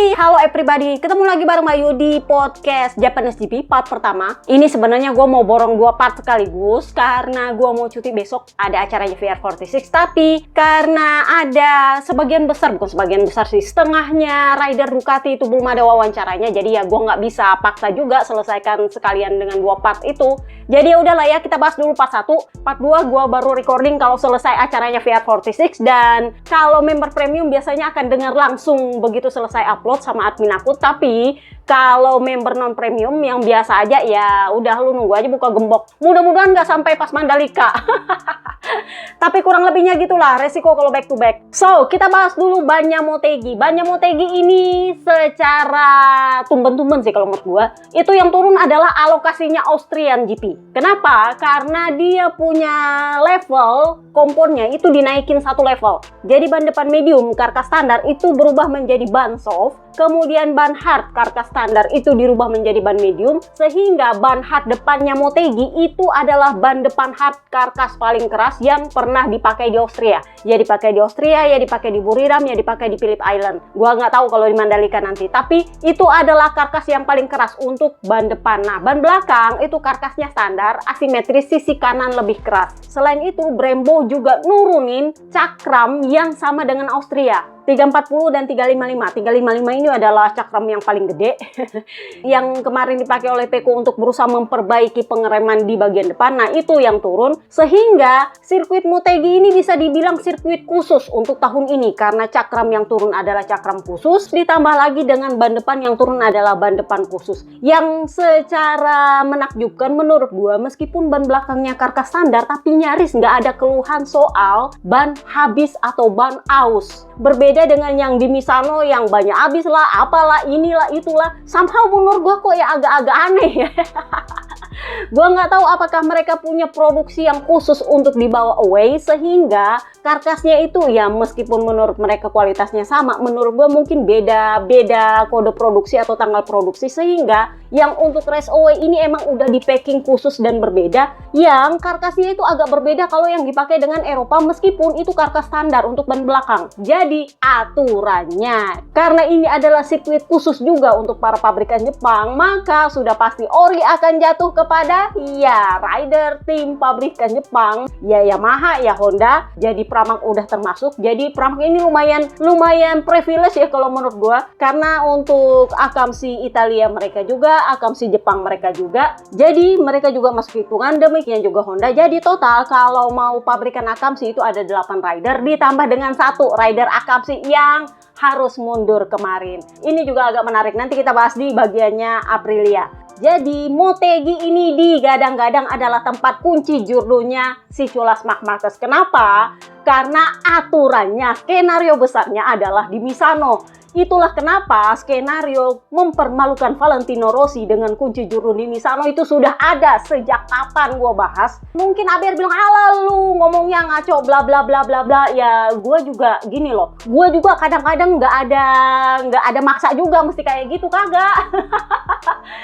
Hey, halo everybody. Ketemu lagi bareng Bayu di podcast Japanese GP part pertama. Ini sebenarnya gue mau borong 2 part sekaligus karena gue mau cuti besok, ada acaranya VR46. Tapi karena ada sebagian besar, bukan sebagian besar sih, setengahnya rider Ducati itu belum ada wawancaranya. Jadi ya gue nggak bisa paksa juga selesaikan sekalian dengan 2 part itu. Jadi ya udahlah ya, kita bahas dulu part 1. Part 2 gue baru recording kalau selesai acaranya VR46. Dan kalau member premium biasanya akan dengar langsung begitu selesai upload sama admin aku. Tapi kalau member non premium yang biasa aja ya udah lu nunggu aja buka gembok. Mudah-mudahan nggak sampai pas Mandalika. Tapi kurang lebihnya gitulah resiko kalau back to back. So kita bahas dulu bannya Motegi. Bannya Motegi ini secara tumben-tumben sih kalau menurut gua. Itu yang turun adalah alokasinya Austrian GP. Kenapa? Karena dia punya level komponnya itu dinaikin 1 level. Jadi ban depan medium karkas standar itu berubah menjadi ban soft. Kemudian ban hard karkas standar itu dirubah menjadi ban medium, sehingga ban hard depannya Motegi itu adalah ban depan hard karkas paling keras yang pernah dipakai di Austria. Ya dipakai di Austria, ya dipakai di Buriram, ya dipakai di Phillip Island. Gua nggak tahu kalau di Mandalika nanti, tapi itu adalah karkas yang paling keras untuk ban depan. Nah, ban belakang itu karkasnya standar, asimetris, sisi kanan lebih keras. Selain itu, Brembo juga nurunin cakram yang sama dengan Austria. 340 dan 355. 355 ini adalah cakram yang paling gede yang kemarin dipakai oleh Peko untuk berusaha memperbaiki pengereman di bagian depan. Nah, itu yang turun sehingga sirkuit Motegi ini bisa dibilang sirkuit khusus untuk tahun ini karena cakram yang turun adalah cakram khusus, ditambah lagi dengan ban depan yang turun adalah ban depan khusus. Yang secara menakjubkan menurut gua, meskipun ban belakangnya karkas standar tapi nyaris nggak ada keluhan soal ban habis atau ban aus. Berbeda dengan yang di Misano yang banyak habis lah, apalah, inilah, itulah. Somehow menurut gue kok ya agak-agak aneh ya. Gue nggak tahu apakah mereka punya produksi yang khusus untuk dibawa away sehingga karkasnya itu ya meskipun menurut mereka kualitasnya sama, menurut gue mungkin beda kode produksi atau tanggal produksi sehingga yang untuk race away ini emang udah di packing khusus dan berbeda, yang karkasnya itu agak berbeda kalau yang dipakai dengan Eropa meskipun itu karkas standar untuk ban belakang. Jadi aturannya karena ini adalah sirkuit khusus juga untuk para pabrikan Jepang, maka sudah pasti ori akan jatuh kepada ya rider tim pabrikan Jepang, ya Yamaha, ya Honda. Jadi Pramac udah termasuk. Jadi Pramac ini lumayan privilege ya kalau menurut gua karena untuk Akamsi Italia mereka juga, Akamsi Jepang mereka juga. Jadi mereka juga masuk hitungan, demikian juga Honda. Jadi total kalau mau pabrikan Akamsi itu ada 8 rider ditambah dengan 1 rider Akamsi yang harus mundur kemarin. Ini juga agak menarik. Nanti kita bahas di bagiannya Aprilia. Jadi Motegi ini digadang-gadang adalah tempat kunci jurdunya si Culas Marc Marquez. Kenapa? Karena aturannya, skenario besarnya adalah di Misano. Itulah kenapa skenario mempermalukan Valentino Rossi dengan kunci jurdu di Misano itu sudah ada sejak kapan gua bahas. Mungkin Aber bilang, "Ala lu ngomongnya ngaco bla bla bla bla bla." Ya gua juga gini loh. Gua juga kadang-kadang nggak ada maksa juga mesti kayak gitu, kagak.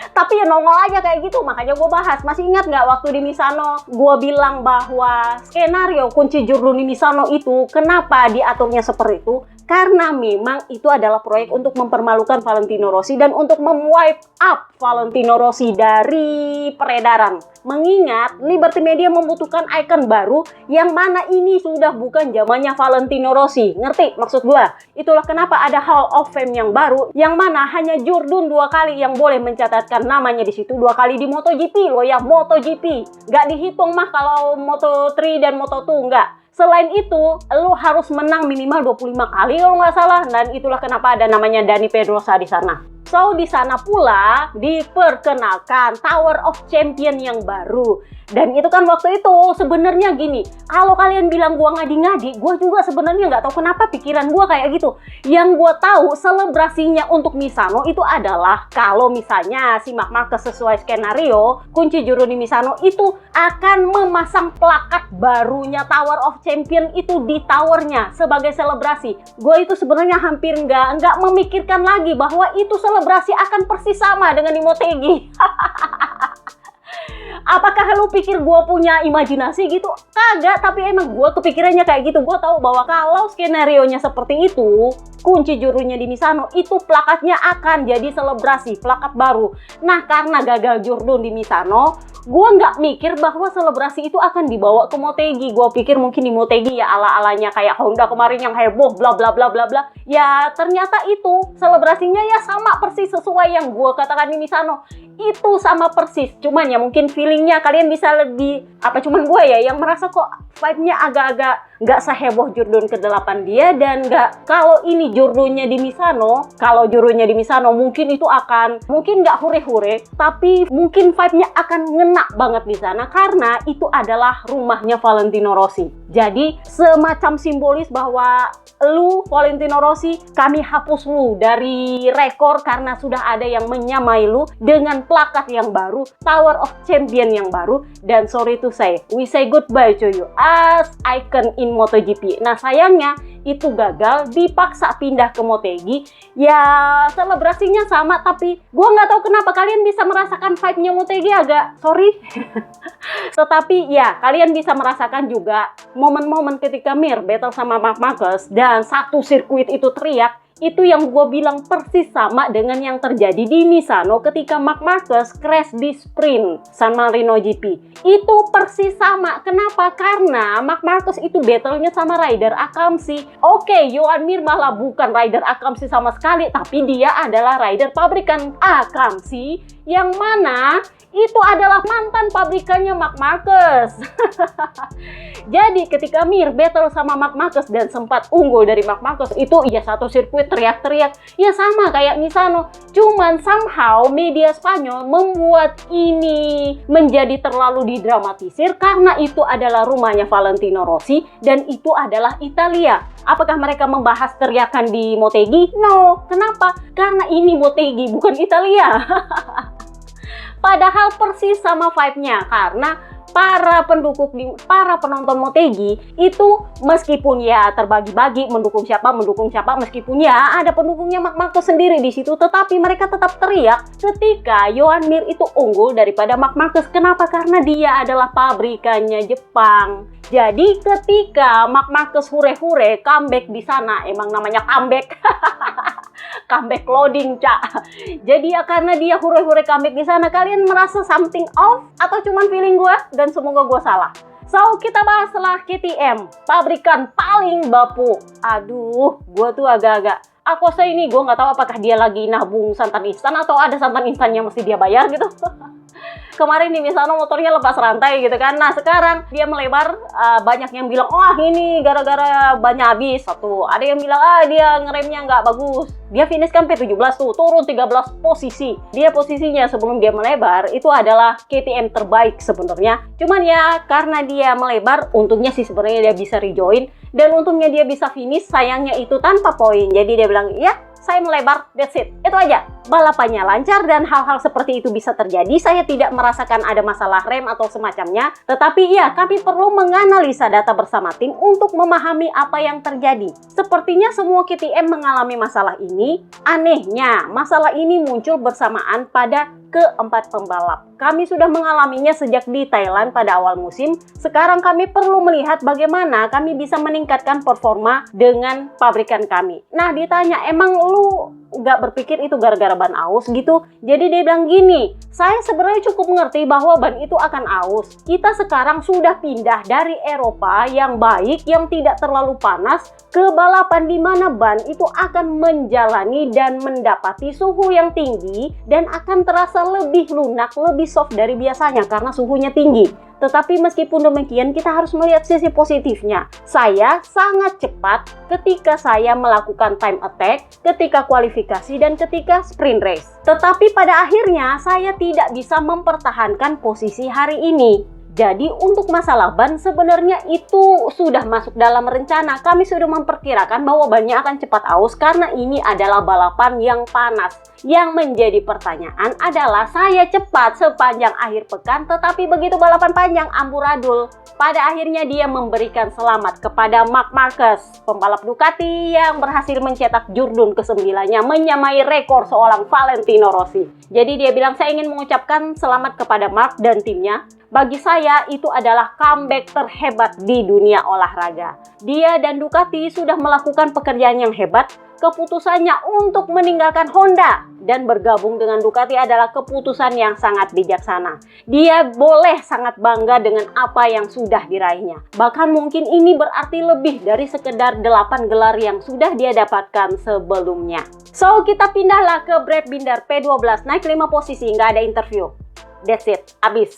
Tapi ya nongol aja kayak gitu, makanya gue bahas. Masih ingat nggak waktu di Misano gue bilang bahwa skenario kunci jurdu di Misano itu kenapa diaturnya seperti itu? Karena memang itu adalah proyek untuk mempermalukan Valentino Rossi dan untuk memwipe up Valentino Rossi dari peredaran. Mengingat Liberty Media membutuhkan ikon baru yang mana ini sudah bukan zamannya Valentino Rossi. Ngerti maksud gue? Itulah kenapa ada Hall of Fame yang baru yang mana hanya Jurdun 2 kali yang boleh mencatatkan namanya di situ, 2 kali di MotoGP loh ya, MotoGP. Nggak dihitung mah kalau Moto3 dan Moto2 nggak. Selain itu, lo harus menang minimal 25 kali kalau nggak salah. Dan itulah kenapa ada namanya Dani Pedrosa di sana. So, di sana pula diperkenalkan Tower of Champion yang baru. Dan itu kan waktu itu sebenarnya gini, kalau kalian bilang gua ngadi-ngadi, gua juga sebenarnya nggak tahu kenapa pikiran gua kayak gitu. Yang gua tahu selebrasinya untuk Misano itu adalah kalau misalnya si Marc Marquez sesuai skenario, kunci juru di Misano itu akan memasang plakat barunya Tower of Champion itu di towernya sebagai selebrasi. Gua itu sebenarnya hampir nggak memikirkan lagi bahwa itu selebrasi akan persis sama dengan di Motegi. Apakah lu pikir gue punya imajinasi gitu? Kagak, tapi emang gue kepikirannya kayak gitu. Gue tahu bahwa kalau skenario-nya seperti itu, kunci jurunya di Misano, itu plakatnya akan jadi selebrasi, plakat baru. Nah, karena gagal Jurdun di Misano, gue nggak mikir bahwa selebrasi itu akan dibawa ke Motegi. Gue pikir mungkin di Motegi ya ala-alanya kayak Honda kemarin yang heboh, bla bla bla bla bla. Ya, ternyata itu selebrasinya ya sama persis sesuai yang gue katakan di Misano. Itu sama persis, cuman ya mungkin feelingnya kalian bisa lebih, cuman gue ya yang merasa kok vibe-nya agak-agak nggak seheboh Jurdun ke-8 dia, dan nggak, kalau ini jurunya di Misano, kalau jurunya di Misano mungkin itu akan, mungkin nggak hure-hure, tapi mungkin vibe-nya akan ngena banget di sana karena itu adalah rumahnya Valentino Rossi. Jadi semacam simbolis bahwa lu Valentino Rossi, kami hapus lu dari rekor karena sudah ada yang menyamai lu dengan plakat yang baru, Tower of Champion yang baru, dan sorry to say, we say goodbye to you as icon in MotoGP. Nah sayangnya itu gagal, dipaksa pindah ke Motegi. Ya selebrasinya sama, tapi gue nggak tahu kenapa kalian bisa merasakan vibe-nya Motegi agak sorry. Tetapi ya kalian bisa merasakan juga momen-momen ketika Mir battle sama Marc Marquez dan satu sirkuit itu teriak. Itu yang gue bilang persis sama dengan yang terjadi di Misano ketika Marc Marquez crash di sprint San Marino GP. Itu persis sama. Kenapa? Karena Marc Marquez itu battle-nya sama rider Akamsi. Oke, Joan Mir malah bukan rider Akamsi sama sekali, tapi dia adalah rider pabrikan Akamsi yang mana itu adalah mantan pabrikannya Marc Marquez. Jadi ketika Mir battle sama Marc Marquez dan sempat unggul dari Marc Marquez, itu ya satu sirkuit teriak-teriak. Ya sama kayak Misano. Cuman somehow media Spanyol membuat ini menjadi terlalu didramatisir karena itu adalah rumahnya Valentino Rossi dan itu adalah Italia. Apakah mereka membahas teriakan di Motegi? No. Kenapa? Karena ini Motegi bukan Italia. Padahal persis sama vibe-nya karena para penonton Motegi itu meskipun ya terbagi-bagi mendukung siapa meskipun ya ada pendukungnya Marc Marquez sendiri di situ, tetapi mereka tetap teriak ketika Joan Mir itu unggul daripada Marc Marquez. Kenapa? Karena dia adalah pabrikannya Jepang. Jadi ketika Marc Marquez hure-hure comeback di sana, emang namanya comeback. Comeback loading, Cak. Jadi ya karena dia hure-hure comeback di sana, kalian merasa something off atau cuman feeling gue? Dan semoga gue salah. So, kita bahas setelah KTM, pabrikan paling bapu. Aduh, gue tuh agak-agak Acosta ini gue nggak tahu apakah dia lagi nabung santan instan atau ada santan instan yang mesti dia bayar gitu. Kemarin di Misano motornya lepas rantai gitu kan. Nah sekarang dia melebar, banyak yang bilang wah ini gara-gara bannya habis. Satu, ada yang bilang dia ngeremnya nggak bagus. Dia finish kan P17 tuh, turun 13 posisi. Dia posisinya sebelum dia melebar itu adalah KTM terbaik sebenarnya. Cuman ya karena dia melebar, untungnya sih sebenarnya dia bisa rejoin. Dan untungnya dia bisa finish, sayangnya itu tanpa poin. Jadi dia bilang, ya saya melebar, that's it. Itu aja. Balapannya lancar dan hal-hal seperti itu bisa terjadi. Saya tidak merasakan ada masalah rem atau semacamnya. Tetapi ya, kami perlu menganalisa data bersama tim untuk memahami apa yang terjadi. Sepertinya semua KTM mengalami masalah ini. Anehnya, masalah ini muncul bersamaan pada keempat pembalap. Kami sudah mengalaminya sejak di Thailand pada awal musim. Sekarang kami perlu melihat bagaimana kami bisa meningkatkan performa dengan pabrikan kami. Nah, ditanya, emang lu nggak berpikir itu gara-gara ban aus gitu? Jadi dia bilang gini, saya sebenarnya cukup mengerti bahwa ban itu akan aus. Kita sekarang sudah pindah dari Eropa yang baik, yang tidak terlalu panas, ke balapan di mana ban itu akan menjalani dan mendapati suhu yang tinggi dan akan terasa lebih lunak, lebih soft dari biasanya karena suhunya tinggi. Tetapi meskipun demikian, kita harus melihat sisi positifnya. Saya sangat cepat ketika saya melakukan time attack, ketika kualifikasi, dan ketika sprint race. Tetapi pada akhirnya, saya tidak bisa mempertahankan posisi hari ini. Jadi untuk masalah ban sebenarnya itu sudah masuk dalam rencana. Kami sudah memperkirakan bahwa bannya akan cepat aus karena ini adalah balapan yang panas. Yang menjadi pertanyaan adalah saya cepat sepanjang akhir pekan, tetapi begitu balapan panjang amburadul. Pada akhirnya dia memberikan selamat kepada Marc Marquez, pembalap Ducati yang berhasil mencetak Jurdun ke-9-nya, menyamai rekor seorang Valentino Rossi. Jadi dia bilang, saya ingin mengucapkan selamat kepada Marc dan timnya. Bagi saya itu adalah comeback terhebat di dunia olahraga. Dia dan Ducati sudah melakukan pekerjaan yang hebat. Keputusannya untuk meninggalkan Honda dan bergabung dengan Ducati adalah keputusan yang sangat bijaksana. Dia boleh sangat bangga dengan apa yang sudah diraihnya. Bahkan mungkin ini berarti lebih dari sekedar 8 gelar yang sudah dia dapatkan sebelumnya. So, kita pindahlah ke Brad Binder P12, naik 5 posisi, nggak ada interview. That's it, abis.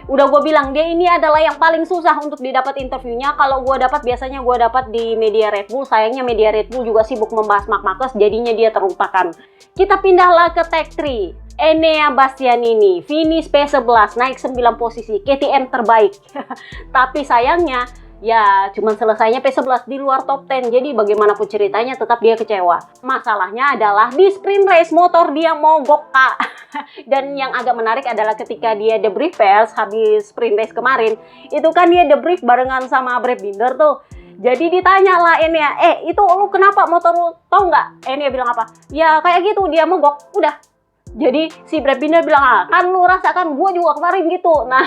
Udah gue bilang, dia ini adalah yang paling susah untuk didapat interviewnya. Kalau gue dapat, biasanya gue dapat di media Red Bull. Sayangnya media Red Bull juga sibuk membahas Marc Marquez, jadinya dia terlupakan. Kita pindahlah ke Tech 3. Enea Bastianini, finish P11, naik 9 posisi, KTM terbaik. Tapi sayangnya, ya cuman selesainya P11 di luar top 10. Jadi bagaimanapun ceritanya tetap dia kecewa. Masalahnya adalah di sprint race motor dia mogok, Kak. Dan yang agak menarik adalah ketika dia debrief pers habis sprint race kemarin, itu kan dia debrief barengan sama Brad Binder tuh. Jadi ditanya lah Enea, itu lu kenapa motor lu, tau nggak? Enea bilang apa? Ya kayak gitu, dia mogok, udah. Jadi si Brad Binder bilang, kan lu rasakan, gua juga kemarin gitu. Nah,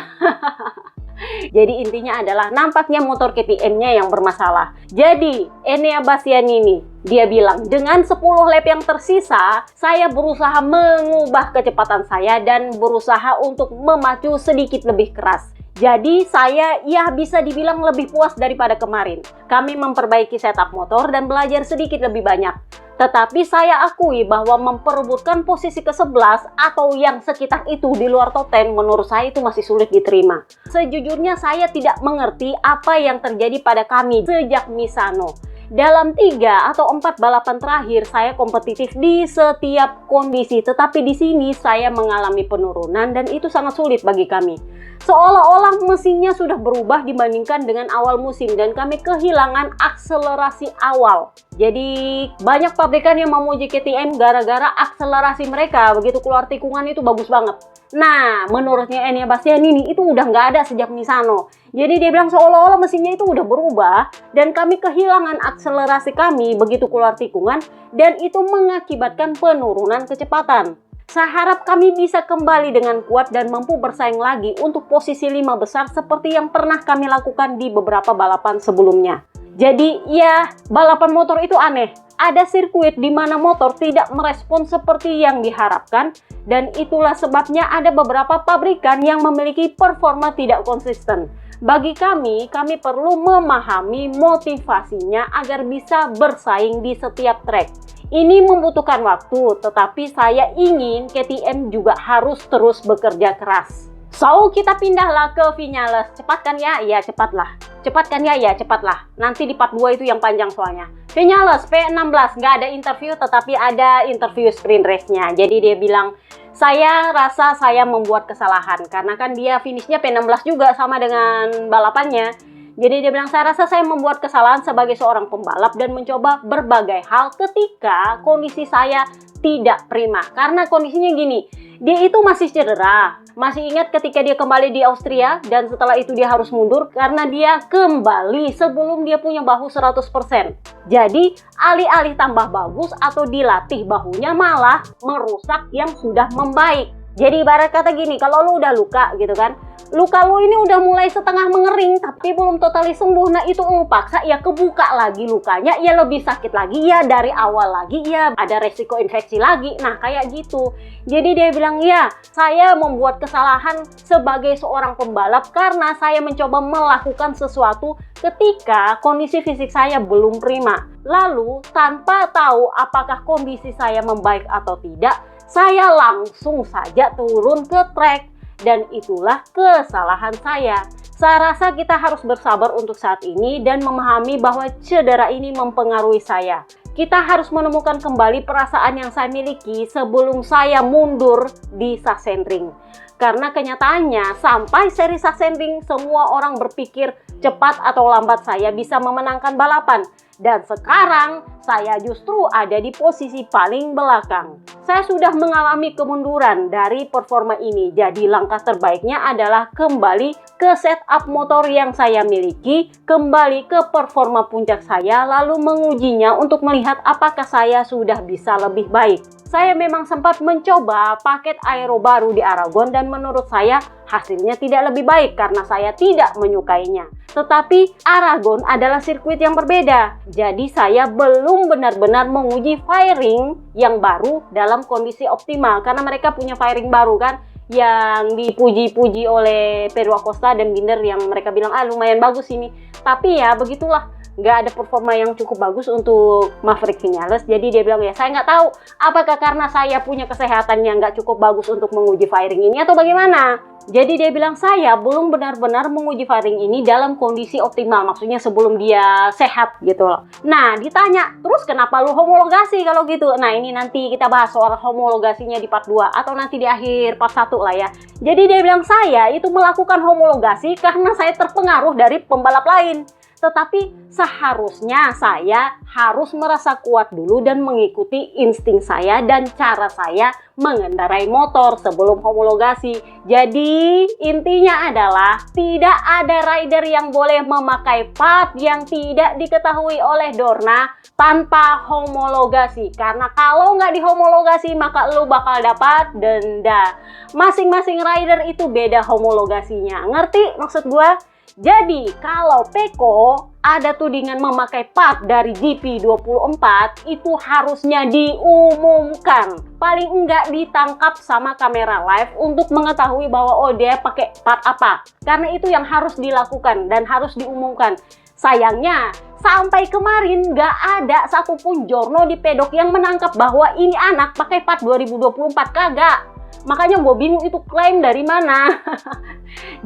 jadi intinya adalah nampaknya motor KTM-nya yang bermasalah. Jadi Enea Bastianini, dia bilang, dengan 10 lap yang tersisa, saya berusaha mengubah kecepatan saya dan berusaha untuk memacu sedikit lebih keras. Jadi saya bisa dibilang lebih puas daripada kemarin. Kami memperbaiki setup motor dan belajar sedikit lebih banyak. Tetapi saya akui bahwa memperebutkan posisi ke-11 atau yang sekitar itu di luar top 10 menurut saya itu masih sulit diterima. Sejujurnya saya tidak mengerti apa yang terjadi pada kami sejak Misano. Dalam 3 atau 4 balapan terakhir saya kompetitif di setiap kondisi, tetapi di sini saya mengalami penurunan dan itu sangat sulit bagi kami. Seolah-olah mesinnya sudah berubah dibandingkan dengan awal musim dan kami kehilangan akselerasi awal. Jadi banyak pabrikan yang memuji KTM gara-gara akselerasi mereka begitu keluar tikungan itu bagus banget. Nah, menurutnya Enea Bastianini itu udah nggak ada sejak Misano. Jadi dia bilang seolah-olah mesinnya itu udah berubah dan kami kehilangan akselerasi kami begitu keluar tikungan dan itu mengakibatkan penurunan kecepatan. Saya harap kami bisa kembali dengan kuat dan mampu bersaing lagi untuk posisi 5 besar seperti yang pernah kami lakukan di beberapa balapan sebelumnya. Jadi ya, balapan motor itu aneh. Ada sirkuit di mana motor tidak merespon seperti yang diharapkan dan itulah sebabnya ada beberapa pabrikan yang memiliki performa tidak konsisten. Bagi kami perlu memahami motivasinya agar bisa bersaing di setiap track. Ini membutuhkan waktu, tetapi saya ingin KTM juga harus terus bekerja keras. So, kita pindahlah ke Viñales. Cepat kan ya? Ya, cepatlah. Cepat kan ya? Ya, cepatlah. Nanti di part 2 itu yang panjang soalnya. Viñales P16, nggak ada interview, tetapi ada interview sprint race-nya. Jadi dia bilang, saya rasa saya membuat kesalahan. Karena kan dia finishnya P16 juga sama dengan balapannya. Jadi dia bilang, saya rasa saya membuat kesalahan sebagai seorang pembalap dan mencoba berbagai hal ketika kondisi saya tidak prima. Karena kondisinya gini, dia itu masih cedera. Masih ingat ketika dia kembali di Austria dan setelah itu dia harus mundur karena dia kembali sebelum dia punya bahu 100%. Jadi alih-alih tambah bagus atau dilatih bahunya malah merusak yang sudah membaik. Jadi ibarat kata gini, kalau lu udah luka gitu kan, luka lu ini udah mulai setengah mengering tapi belum totali sembuh. Nah itu lu paksa ya kebuka lagi lukanya, ya lebih sakit lagi, ya dari awal lagi, ya ada resiko infeksi lagi. Nah kayak gitu. Jadi dia bilang, ya saya membuat kesalahan sebagai seorang pembalap karena saya mencoba melakukan sesuatu ketika kondisi fisik saya belum prima. Lalu tanpa tahu apakah kondisi saya membaik atau tidak, saya langsung saja turun ke track. Dan itulah kesalahan saya. Saya rasa kita harus bersabar untuk saat ini dan memahami bahwa cedera ini mempengaruhi saya. Kita harus menemukan kembali perasaan yang saya miliki sebelum saya mundur di Sachsenring. Karena kenyataannya sampai seri Sachsenring semua orang berpikir cepat atau lambat saya bisa memenangkan balapan. Dan sekarang saya justru ada di posisi paling belakang. saya sudah mengalami kemunduran dari performa ini. Jadi langkah terbaiknya adalah kembali ke setup motor yang saya miliki, kembali ke performa puncak saya, lalu mengujinya untuk melihat apakah saya sudah bisa lebih baik. Saya memang sempat mencoba paket aero baru di Aragon dan menurut saya hasilnya tidak lebih baik karena saya tidak menyukainya. Tetapi Aragon adalah sirkuit yang berbeda, jadi saya belum benar-benar menguji fairing yang baru dalam kondisi optimal karena mereka punya fairing baru kan, yang dipuji-puji oleh Pedro Acosta dan Binder yang mereka bilang lumayan bagus ini. Tapi ya begitulah, nggak ada performa yang cukup bagus untuk Maverick Viñales. Jadi dia bilang ya saya nggak tahu apakah karena saya punya kesehatan yang nggak cukup bagus untuk menguji fairing ini atau bagaimana. Jadi dia bilang saya belum benar-benar menguji fairing ini dalam kondisi optimal, maksudnya sebelum dia sehat gitu loh. Nah ditanya, terus kenapa lu homologasi kalau gitu? Nah ini nanti kita bahas soal homologasinya di part 2 atau nanti di akhir part 1 lah ya. Jadi dia bilang saya itu melakukan homologasi karena saya terpengaruh dari pembalap lain. Tetapi seharusnya saya harus merasa kuat dulu dan mengikuti insting saya dan cara saya mengendarai motor sebelum homologasi. Jadi intinya adalah tidak ada rider yang boleh memakai part yang tidak diketahui oleh Dorna tanpa homologasi. Karena kalau nggak dihomologasi maka lu bakal dapat denda. Masing-masing rider itu beda homologasinya. Ngerti maksud gua? Jadi kalau Pecco ada tudingan memakai part dari GP24 itu harusnya diumumkan. Paling enggak ditangkap sama kamera live untuk mengetahui bahwa oh dia pakai part apa. Karena itu yang harus dilakukan dan harus diumumkan. Sayangnya sampai kemarin nggak ada satupun jorno di pedok yang menangkap bahwa ini anak pakai part 2024, kagak. Makanya gue bingung itu klaim dari mana.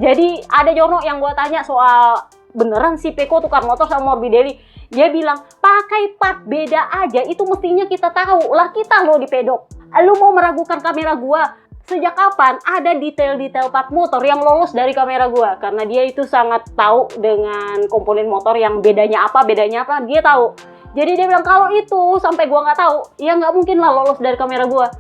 Jadi ada jorno yang gue tanya soal beneran si Pecco tukar motor sama Morbidelli. Dia bilang pakai part beda aja itu mestinya kita tahu lah, kita lo di pedok. Lu mau meragukan kamera gue? Sejak kapan ada detail-detail part motor yang lolos dari kamera gue? Karena dia itu sangat tahu dengan komponen motor yang bedanya apa, dia tahu. Jadi dia bilang kalau itu sampai gua nggak tahu, ya nggak mungkin lah lolos dari kamera gua.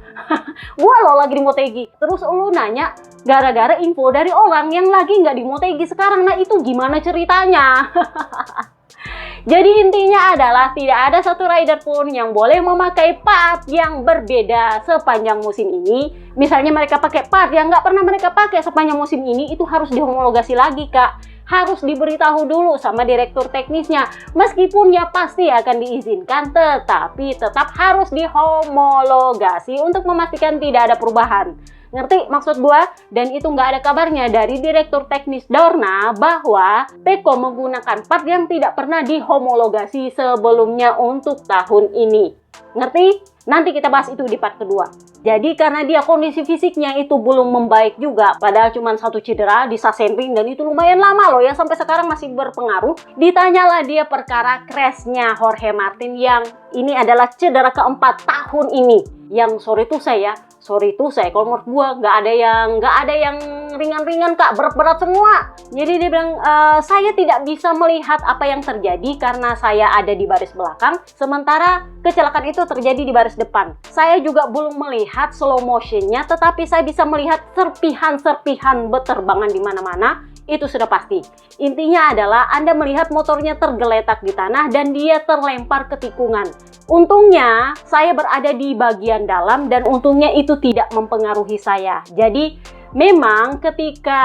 Gua lo lagi di Motegi, terus lu nanya gara-gara info dari orang yang lagi nggak di Motegi sekarang. Nah itu gimana ceritanya? Jadi intinya adalah tidak ada satu rider pun yang boleh memakai part yang berbeda sepanjang musim ini. Misalnya mereka pakai part yang nggak pernah mereka pakai sepanjang musim ini, itu harus dihomologasi lagi kak. Harus diberitahu dulu sama direktur teknisnya. Meskipun ya pasti akan diizinkan, tetapi tetap harus dihomologasi untuk memastikan tidak ada perubahan. Ngerti maksud gua? Dan itu nggak ada kabarnya dari direktur teknis Dorna bahwa Pecco menggunakan part yang tidak pernah dihomologasi sebelumnya untuk tahun ini. Ngerti? Nanti kita bahas itu di part kedua. Jadi karena dia kondisi fisiknya itu belum membaik juga, padahal cuma satu cedera di Sachsenring dan itu lumayan lama loh ya, sampai sekarang masih berpengaruh. Ditanyalah dia perkara crashnya Jorge Martin yang ini adalah cedera keempat tahun ini. Yang sorry tuh saya kalau menurut gua nggak ada yang ringan-ringan kak, berat-berat semua. Jadi dia bilang saya tidak bisa melihat apa yang terjadi karena saya ada di baris belakang, sementara kecelakaan itu terjadi di baris depan. Saya juga belum melihat slow motionnya, tetapi saya bisa melihat serpihan-serpihan beterbangan di mana-mana. Itu sudah pasti. Intinya adalah Anda melihat motornya tergeletak di tanah dan dia terlempar ke tikungan. Untungnya saya berada di bagian dalam dan untungnya itu tidak mempengaruhi saya. Jadi memang ketika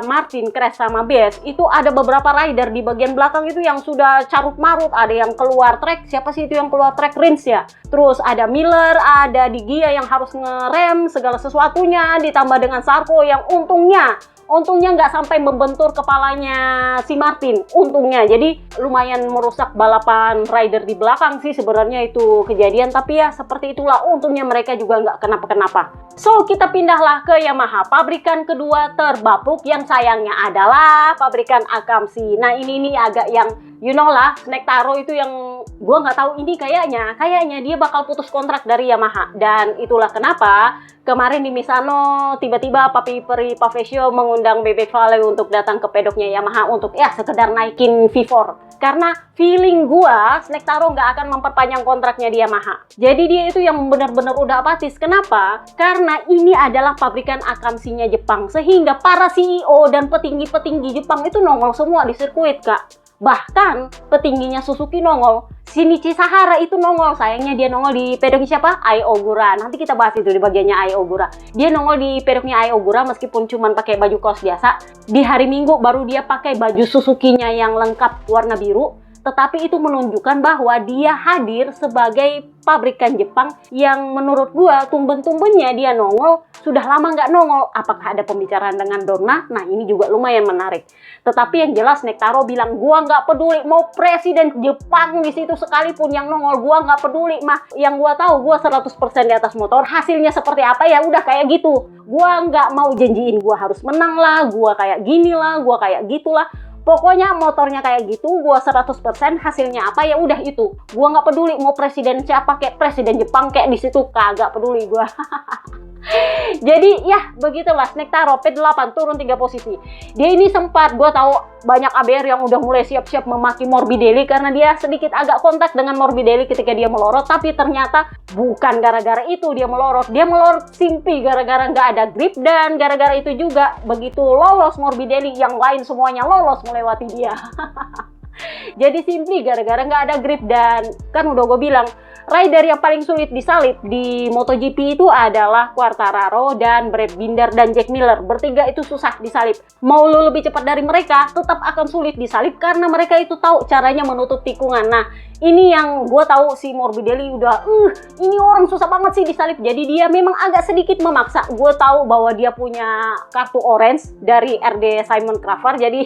Martin crash sama Bes itu ada beberapa rider di bagian belakang itu yang sudah carut marut, ada yang keluar track, siapa sih itu yang keluar track, Rins ya. Terus ada Miller, ada Di Gia yang harus ngerem segala sesuatunya, ditambah dengan Sarko yang untungnya nggak sampai membentur kepalanya si Martin, untungnya. Jadi lumayan merusak balapan rider di belakang sih sebenarnya itu kejadian, tapi ya seperti itulah, untungnya mereka juga nggak kenapa-kenapa. So kita pindahlah ke Yamaha, pabrikan kedua terbapuk yang sayangnya adalah pabrikan Akamsi. Nah ini nih agak yang You know lah, Snack Taro itu yang gue nggak tahu ini kayaknya dia bakal putus kontrak dari Yamaha. Dan itulah kenapa kemarin di Misano tiba-tiba Papi Peri Pavesio mengundang Bebek Vale untuk datang ke pedoknya Yamaha untuk ya sekedar naikin V4. Karena feeling gue Snack Taro nggak akan memperpanjang kontraknya di Yamaha. Jadi dia itu yang benar-benar udah apatis. Kenapa? Karena ini adalah pabrikan Akamsinya Jepang. Sehingga para CEO dan petinggi-petinggi Jepang itu nongol semua di sirkuit, Kak. Bahkan petingginya Suzuki nongol, Shinichi Sahara itu nongol. Sayangnya dia nongol di pedoknya siapa? Ai Ogura. Nanti kita bahas itu di bagiannya Ai Ogura. Dia nongol di pedoknya Ai Ogura meskipun cuma pakai baju kaos biasa. Di hari Minggu baru dia pakai baju Suzuki-nya yang lengkap warna biru. Tetapi itu menunjukkan bahwa dia hadir sebagai pabrikan Jepang yang menurut gua tumben-tumbennya dia nongol. Sudah lama nggak nongol. Apakah ada pembicaraan dengan Dorna? Nah ini juga lumayan menarik. Tetapi yang jelas Snack Taro bilang gua nggak peduli mau presiden Jepang di situ sekalipun yang nongol, gua nggak peduli mah. Yang gua tahu gua 100% di atas motor. Hasilnya seperti apa ya udah kayak gitu. Gua nggak mau janjiin gua harus menang lah, gua kayak gini lah, gua kayak gitulah. Pokoknya motornya kayak gitu, gua 100% hasilnya apa ya udah itu. Gua nggak peduli mau presiden siapa, kayak presiden Jepang kayak di situ kagak peduli gua. Jadi ya begitulah Snack Taro P8 turun 3 posisi. Dia ini sempat gua tahu banyak ABR yang udah mulai siap-siap memaki Morbidelli karena dia sedikit agak kontak dengan Morbidelli ketika dia melorot, tapi ternyata bukan gara-gara itu dia melorot. Dia melorot simply gara-gara nggak ada grip, dan gara-gara itu juga begitu lolos Morbidelli yang lain semuanya lolos melewati dia. Jadi simply gara-gara nggak ada grip. Dan kan udah gue bilang rider yang paling sulit disalip di MotoGP itu adalah Quartararo dan Brad Binder dan Jack Miller. Bertiga itu susah disalip. Mau lu lebih cepat dari mereka tetap akan sulit disalip karena mereka itu tahu caranya menutup tikungan. Nah ini yang gue tahu si Morbidelli udah ini orang susah banget sih disalip. Jadi dia memang agak sedikit memaksa. Gue tahu bahwa dia punya kartu orange dari RD Simon Cravar. Jadi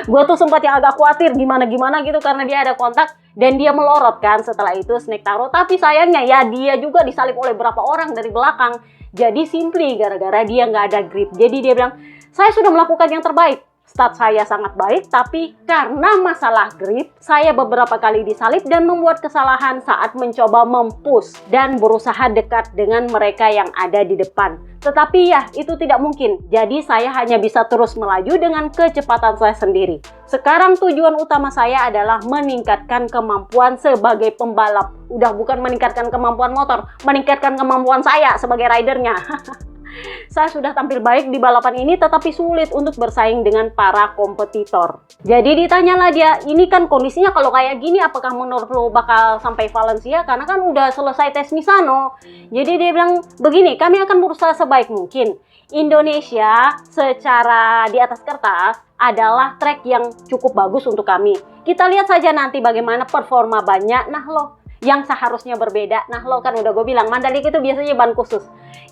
gue tuh sempat yang agak khawatir gimana-gimana gitu karena dia ada kontak dan dia melorot kan setelah itu Snack Taro. Tapi sayangnya ya dia juga disalip oleh beberapa orang dari belakang. Jadi simply gara-gara dia nggak ada grip. Jadi dia bilang, saya sudah melakukan yang terbaik. Start saya sangat baik, tapi karena masalah grip, saya beberapa kali disalip dan membuat kesalahan saat mencoba mempush dan berusaha dekat dengan mereka yang ada di depan. Tetapi ya, itu tidak mungkin. Jadi saya hanya bisa terus melaju dengan kecepatan saya sendiri. Sekarang tujuan utama saya adalah meningkatkan kemampuan sebagai pembalap. Udah bukan meningkatkan kemampuan motor, meningkatkan kemampuan saya sebagai ridernya. Saya sudah tampil baik di balapan ini tetapi sulit untuk bersaing dengan para kompetitor. Jadi ditanyalah dia, ini kan kondisinya kalau kayak gini apakah menurut lo bakal sampai Valencia? Karena kan udah selesai tes Misano. Jadi dia bilang begini, kami akan berusaha sebaik mungkin. Indonesia secara di atas kertas adalah trek yang cukup bagus untuk kami. Kita lihat saja nanti bagaimana performa banyak. Nah lo yang seharusnya berbeda. Nah lo kan udah gue bilang Mandalika itu biasanya ban khusus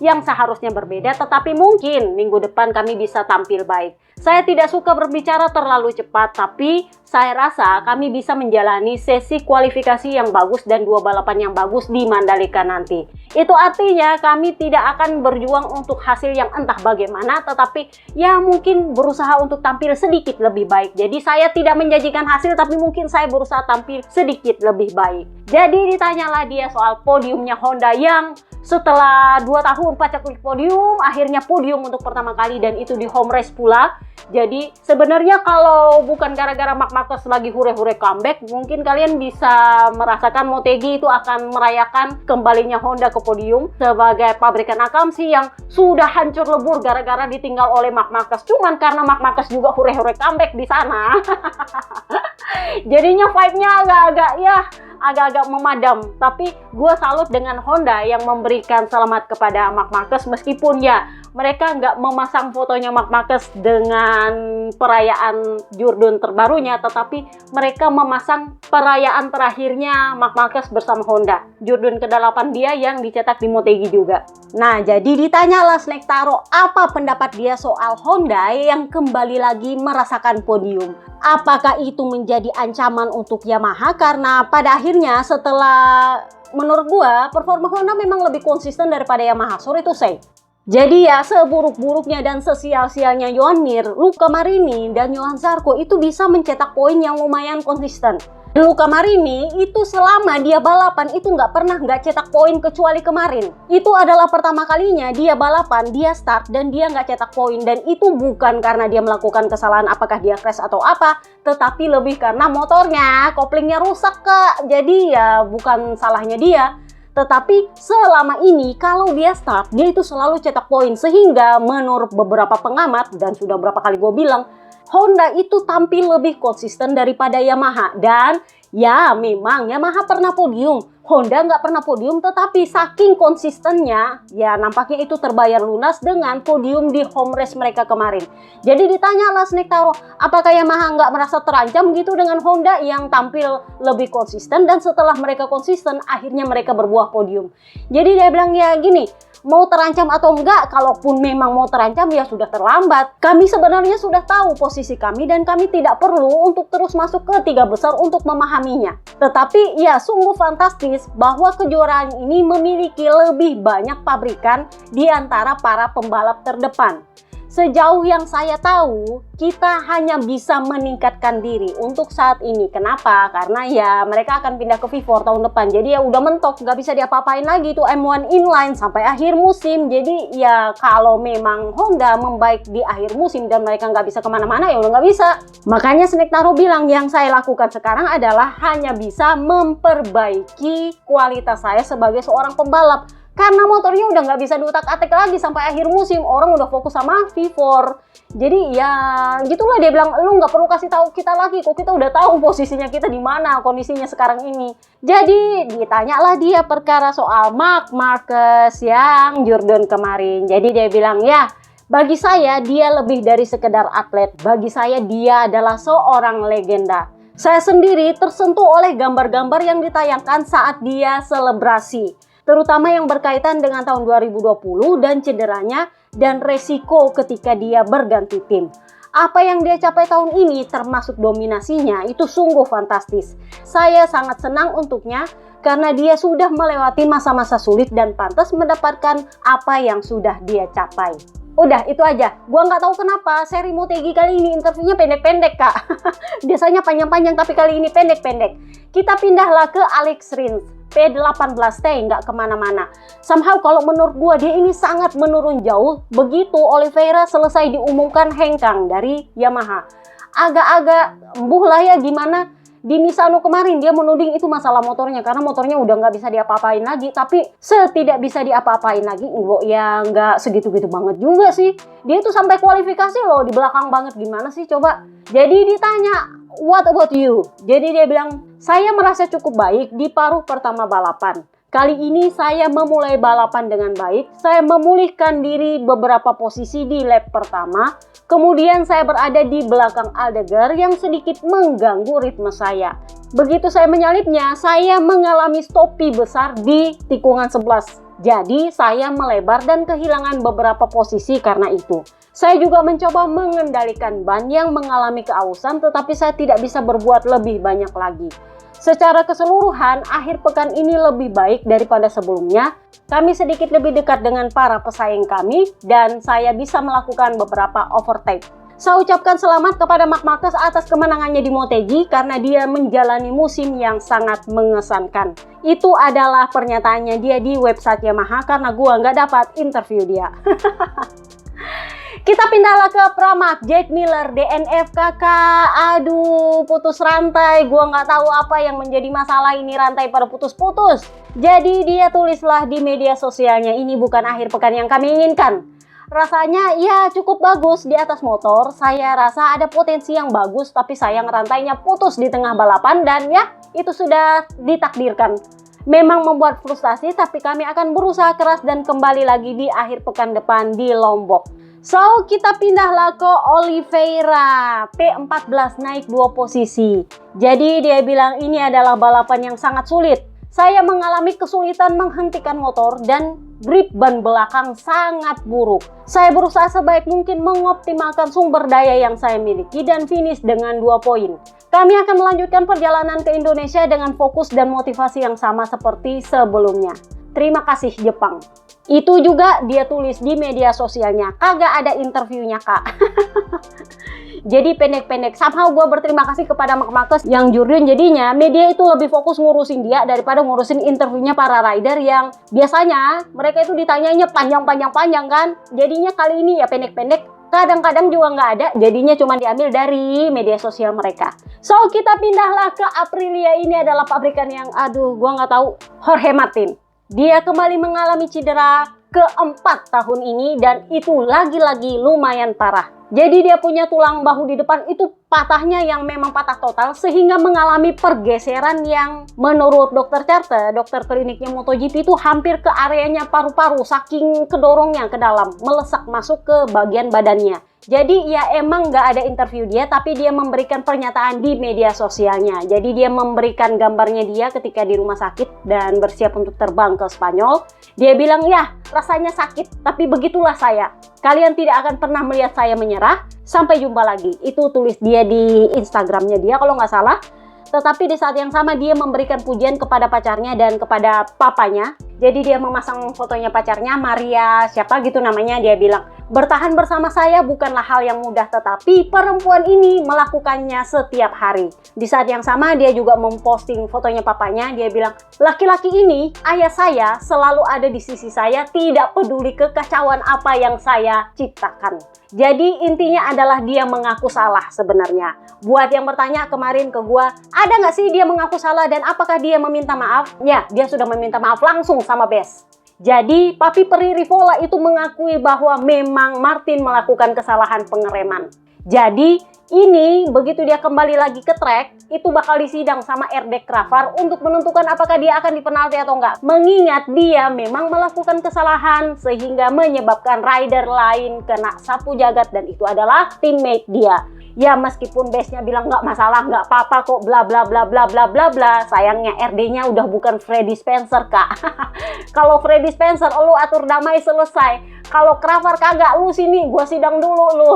yang seharusnya berbeda, tetapi mungkin minggu depan kami bisa tampil baik. Saya tidak suka berbicara terlalu cepat, tapi saya rasa kami bisa menjalani sesi kualifikasi yang bagus dan 2 balapan yang bagus di Mandalika nanti. Itu artinya kami tidak akan berjuang untuk hasil yang entah bagaimana, tetapi ya mungkin berusaha untuk tampil sedikit lebih baik. Jadi saya tidak menjanjikan hasil, tapi mungkin saya berusaha tampil sedikit lebih baik. Jadi ditanyalah dia soal podiumnya Honda yang setelah 2 tahun pacak podium, akhirnya podium untuk pertama kali dan itu di home race pula. Jadi sebenarnya kalau bukan gara-gara Marc Marquez lagi hure-hure comeback, mungkin kalian bisa merasakan Motegi itu akan merayakan kembalinya Honda ke podium sebagai pabrikan Akamsi yang sudah hancur lebur gara-gara ditinggal oleh Marc Marquez. Cuman karena Marc Marquez juga hure-hure comeback di sana. Jadinya vibe-nya agak-agak memadam. Tapi gue salut dengan Honda yang memberikan selamat kepada Marc Marquez meskipun ya mereka nggak memasang fotonya Marc Marquez dengan perayaan Jordan terbarunya, tetapi mereka memasang perayaan terakhirnya Marc Marquez bersama Honda, Jordan ke-8 dia yang dicetak di Motegi juga. Nah, jadi ditanyalah Snack Taro apa pendapat dia soal Honda yang kembali lagi merasakan podium. Apakah itu menjadi ancaman untuk Yamaha? Karena pada akhirnya setelah menurut gua performa Honda memang lebih konsisten daripada Yamaha. Sorry to say. Jadi ya seburuk-buruknya dan sesial-sialnya Joan Mir, Luca Marini dan Johan Zarco itu bisa mencetak poin yang lumayan konsisten. Luca Marini itu selama dia balapan itu nggak pernah nggak cetak poin kecuali kemarin. Itu adalah pertama kalinya dia balapan, dia start dan dia nggak cetak poin. Dan itu bukan karena dia melakukan kesalahan apakah dia crash atau apa, tetapi lebih karena motornya, koplingnya rusak Kak. Jadi ya bukan salahnya dia. Tetapi selama ini kalau dia start, dia itu selalu cetak poin. Sehingga menurut beberapa pengamat, dan sudah berapa kali gue bilang, Honda itu tampil lebih konsisten daripada Yamaha. Dan ya memang Yamaha pernah podium, Honda nggak pernah podium, tetapi saking konsistennya ya nampaknya itu terbayar lunas dengan podium di home race mereka kemarin. Jadi ditanyalah Snake Taro, apakah Yamaha nggak merasa terancam gitu dengan Honda yang tampil lebih konsisten, dan setelah mereka konsisten akhirnya mereka berbuah podium. Jadi dia bilang ya gini, mau terancam atau enggak, kalaupun memang mau terancam ya sudah terlambat. Kami sebenarnya sudah tahu posisi kami dan kami tidak perlu untuk terus masuk ke 3 besar untuk memahaminya. Tetapi ya sungguh fantastis bahwa kejuaraan ini memiliki lebih banyak pabrikan di antara para pembalap terdepan. Sejauh yang saya tahu, kita hanya bisa meningkatkan diri untuk saat ini. Kenapa? Karena ya mereka akan pindah ke V4 tahun depan. Jadi ya udah mentok, nggak bisa diapa-apain lagi tuh M1 inline sampai akhir musim. Jadi ya kalau memang Honda membaik di akhir musim dan mereka nggak bisa kemana-mana, ya udah nggak bisa. Makanya Snake Taro bilang yang saya lakukan sekarang adalah hanya bisa memperbaiki kualitas saya sebagai seorang pembalap. Karena motornya udah nggak bisa diutak-atik lagi sampai akhir musim, orang udah fokus sama V4. Jadi ya gitulah, dia bilang lu nggak perlu kasih tahu kita lagi, kok kita udah tahu posisinya kita di mana, kondisinya sekarang ini. Jadi ditanyalah dia perkara soal Marc Marquez yang Jordan kemarin. Jadi dia bilang ya, bagi saya dia lebih dari sekedar atlet, bagi saya dia adalah seorang legenda. Saya sendiri tersentuh oleh gambar-gambar yang ditayangkan saat dia selebrasi, terutama yang berkaitan dengan tahun 2020 dan cederanya dan resiko ketika dia berganti tim. Apa yang dia capai tahun ini termasuk dominasinya itu sungguh fantastis. Saya sangat senang untuknya karena dia sudah melewati masa-masa sulit dan pantas mendapatkan apa yang sudah dia capai. Udah itu aja. Gua nggak tahu kenapa seri Motegi kali ini interviewnya pendek-pendek Kak. Biasanya panjang-panjang tapi kali ini pendek-pendek. Kita pindahlah ke Alex Rins. P18T nggak kemana-mana. Somehow kalau menurut gua dia ini sangat menurun jauh begitu Oliveira selesai diumumkan hengkang dari Yamaha. Agak-agak embuh lah ya gimana di Misano kemarin dia menuding itu masalah motornya karena motornya udah nggak bisa diapa-apain lagi. Tapi setidak bisa diapa-apain lagi, ya nggak segitu-gitu banget juga sih. Dia tuh sampai kualifikasi loh di belakang banget, gimana sih coba. Jadi ditanya, what about you? Jadi dia bilang, saya merasa cukup baik di paruh pertama balapan. Kali ini saya memulai balapan dengan baik. Saya memulihkan diri beberapa posisi di lap pertama. Kemudian saya berada di belakang Aldegar yang sedikit mengganggu ritme saya. Begitu saya menyalipnya, saya mengalami stopi besar di tikungan 11. Jadi saya melebar dan kehilangan beberapa posisi karena itu. Saya juga mencoba mengendalikan ban yang mengalami keausan, tetapi saya tidak bisa berbuat lebih banyak lagi. Secara keseluruhan, akhir pekan ini lebih baik daripada sebelumnya. Kami sedikit lebih dekat dengan para pesaing kami dan saya bisa melakukan beberapa overtake. Saya ucapkan selamat kepada Marc Marquez atas kemenangannya di Motegi karena dia menjalani musim yang sangat mengesankan. Itu adalah pernyataannya dia di website Yamaha karena gua nggak dapat interview dia. Kita pindahlah ke Pramac, Jack Miller, DNF kakak. Aduh, putus rantai. Gua nggak tahu apa yang menjadi masalah ini, rantai pada putus-putus. Jadi dia tulislah di media sosialnya, ini bukan akhir pekan yang kami inginkan. Rasanya ya cukup bagus di atas motor. Saya rasa ada potensi yang bagus, tapi sayang rantainya putus di tengah balapan dan ya itu sudah ditakdirkan. Memang membuat frustasi, tapi kami akan berusaha keras dan kembali lagi di akhir pekan depan di Lombok. So, kita pindahlah ke Oliveira, P14 naik 2 posisi. Jadi dia bilang ini adalah balapan yang sangat sulit. Saya mengalami kesulitan menghentikan motor dan grip ban belakang sangat buruk. Saya berusaha sebaik mungkin mengoptimalkan sumber daya yang saya miliki dan finish dengan 2 poin. Kami akan melanjutkan perjalanan ke Indonesia dengan fokus dan motivasi yang sama seperti sebelumnya. terima kasih Jepang. Itu juga dia tulis di media sosialnya. Kagak ada interviewnya, Kak. Jadi pendek-pendek. Somehow gue berterima kasih kepada Marc Marquez yang Jourdain. Jadinya media itu lebih fokus ngurusin dia daripada ngurusin interviewnya para rider yang biasanya mereka itu ditanyanya panjang-panjang kan. Jadinya kali ini ya pendek-pendek. Kadang-kadang juga nggak ada, jadinya cuma diambil dari media sosial mereka. So, kita pindahlah ke Aprilia. Ini adalah pabrikan yang, gua nggak tahu, Jorge Martin. Dia kembali mengalami cedera keempat tahun ini dan itu lagi-lagi lumayan parah. Jadi dia punya tulang bahu di depan itu patahnya yang memang patah total sehingga mengalami pergeseran yang menurut dokter Carte, dokter kliniknya MotoGP itu hampir ke areanya paru-paru saking kedorongnya ke dalam, melesak masuk ke bagian badannya. Jadi ya emang nggak ada interview dia, tapi dia memberikan pernyataan di media sosialnya. Jadi dia memberikan gambarnya dia ketika di rumah sakit dan bersiap untuk terbang ke Spanyol. Dia bilang, ya rasanya sakit, tapi begitulah saya. Kalian tidak akan pernah melihat saya menyerah. Sampai jumpa lagi. Itu tulis dia di Instagramnya dia kalau nggak salah. Tetapi di saat yang sama dia memberikan pujian kepada pacarnya dan kepada papanya. Jadi dia memasang fotonya pacarnya, Maria siapa gitu namanya. Dia bilang, bertahan bersama saya bukanlah hal yang mudah, tetapi perempuan ini melakukannya setiap hari. Di saat yang sama dia juga memposting fotonya papanya. Dia bilang, laki-laki ini, ayah saya, selalu ada di sisi saya, tidak peduli kekacauan apa yang saya ciptakan. Jadi intinya adalah dia mengaku salah sebenarnya. Buat yang bertanya kemarin ke gua, ada nggak sih dia mengaku salah dan apakah dia meminta maaf? Ya, dia sudah meminta maaf langsung sama Bes. Jadi, Papi Peri Rivola itu mengakui bahwa memang Martin melakukan kesalahan pengereman. Jadi, ini begitu dia kembali lagi ke track, itu bakal disidang sama RD Cravar untuk menentukan apakah dia akan dipenalti atau enggak. Mengingat dia memang melakukan kesalahan sehingga menyebabkan rider lain kena sapu jagat dan itu adalah teammate dia. Ya meskipun base-nya bilang nggak masalah, nggak apa-apa kok, bla bla bla bla bla bla bla. Sayangnya RD-nya udah bukan Freddy Spencer, Kak. Kalau Freddy Spencer, lu atur damai selesai. Kalau Cravar kagak, lu sini, gua sidang dulu lu.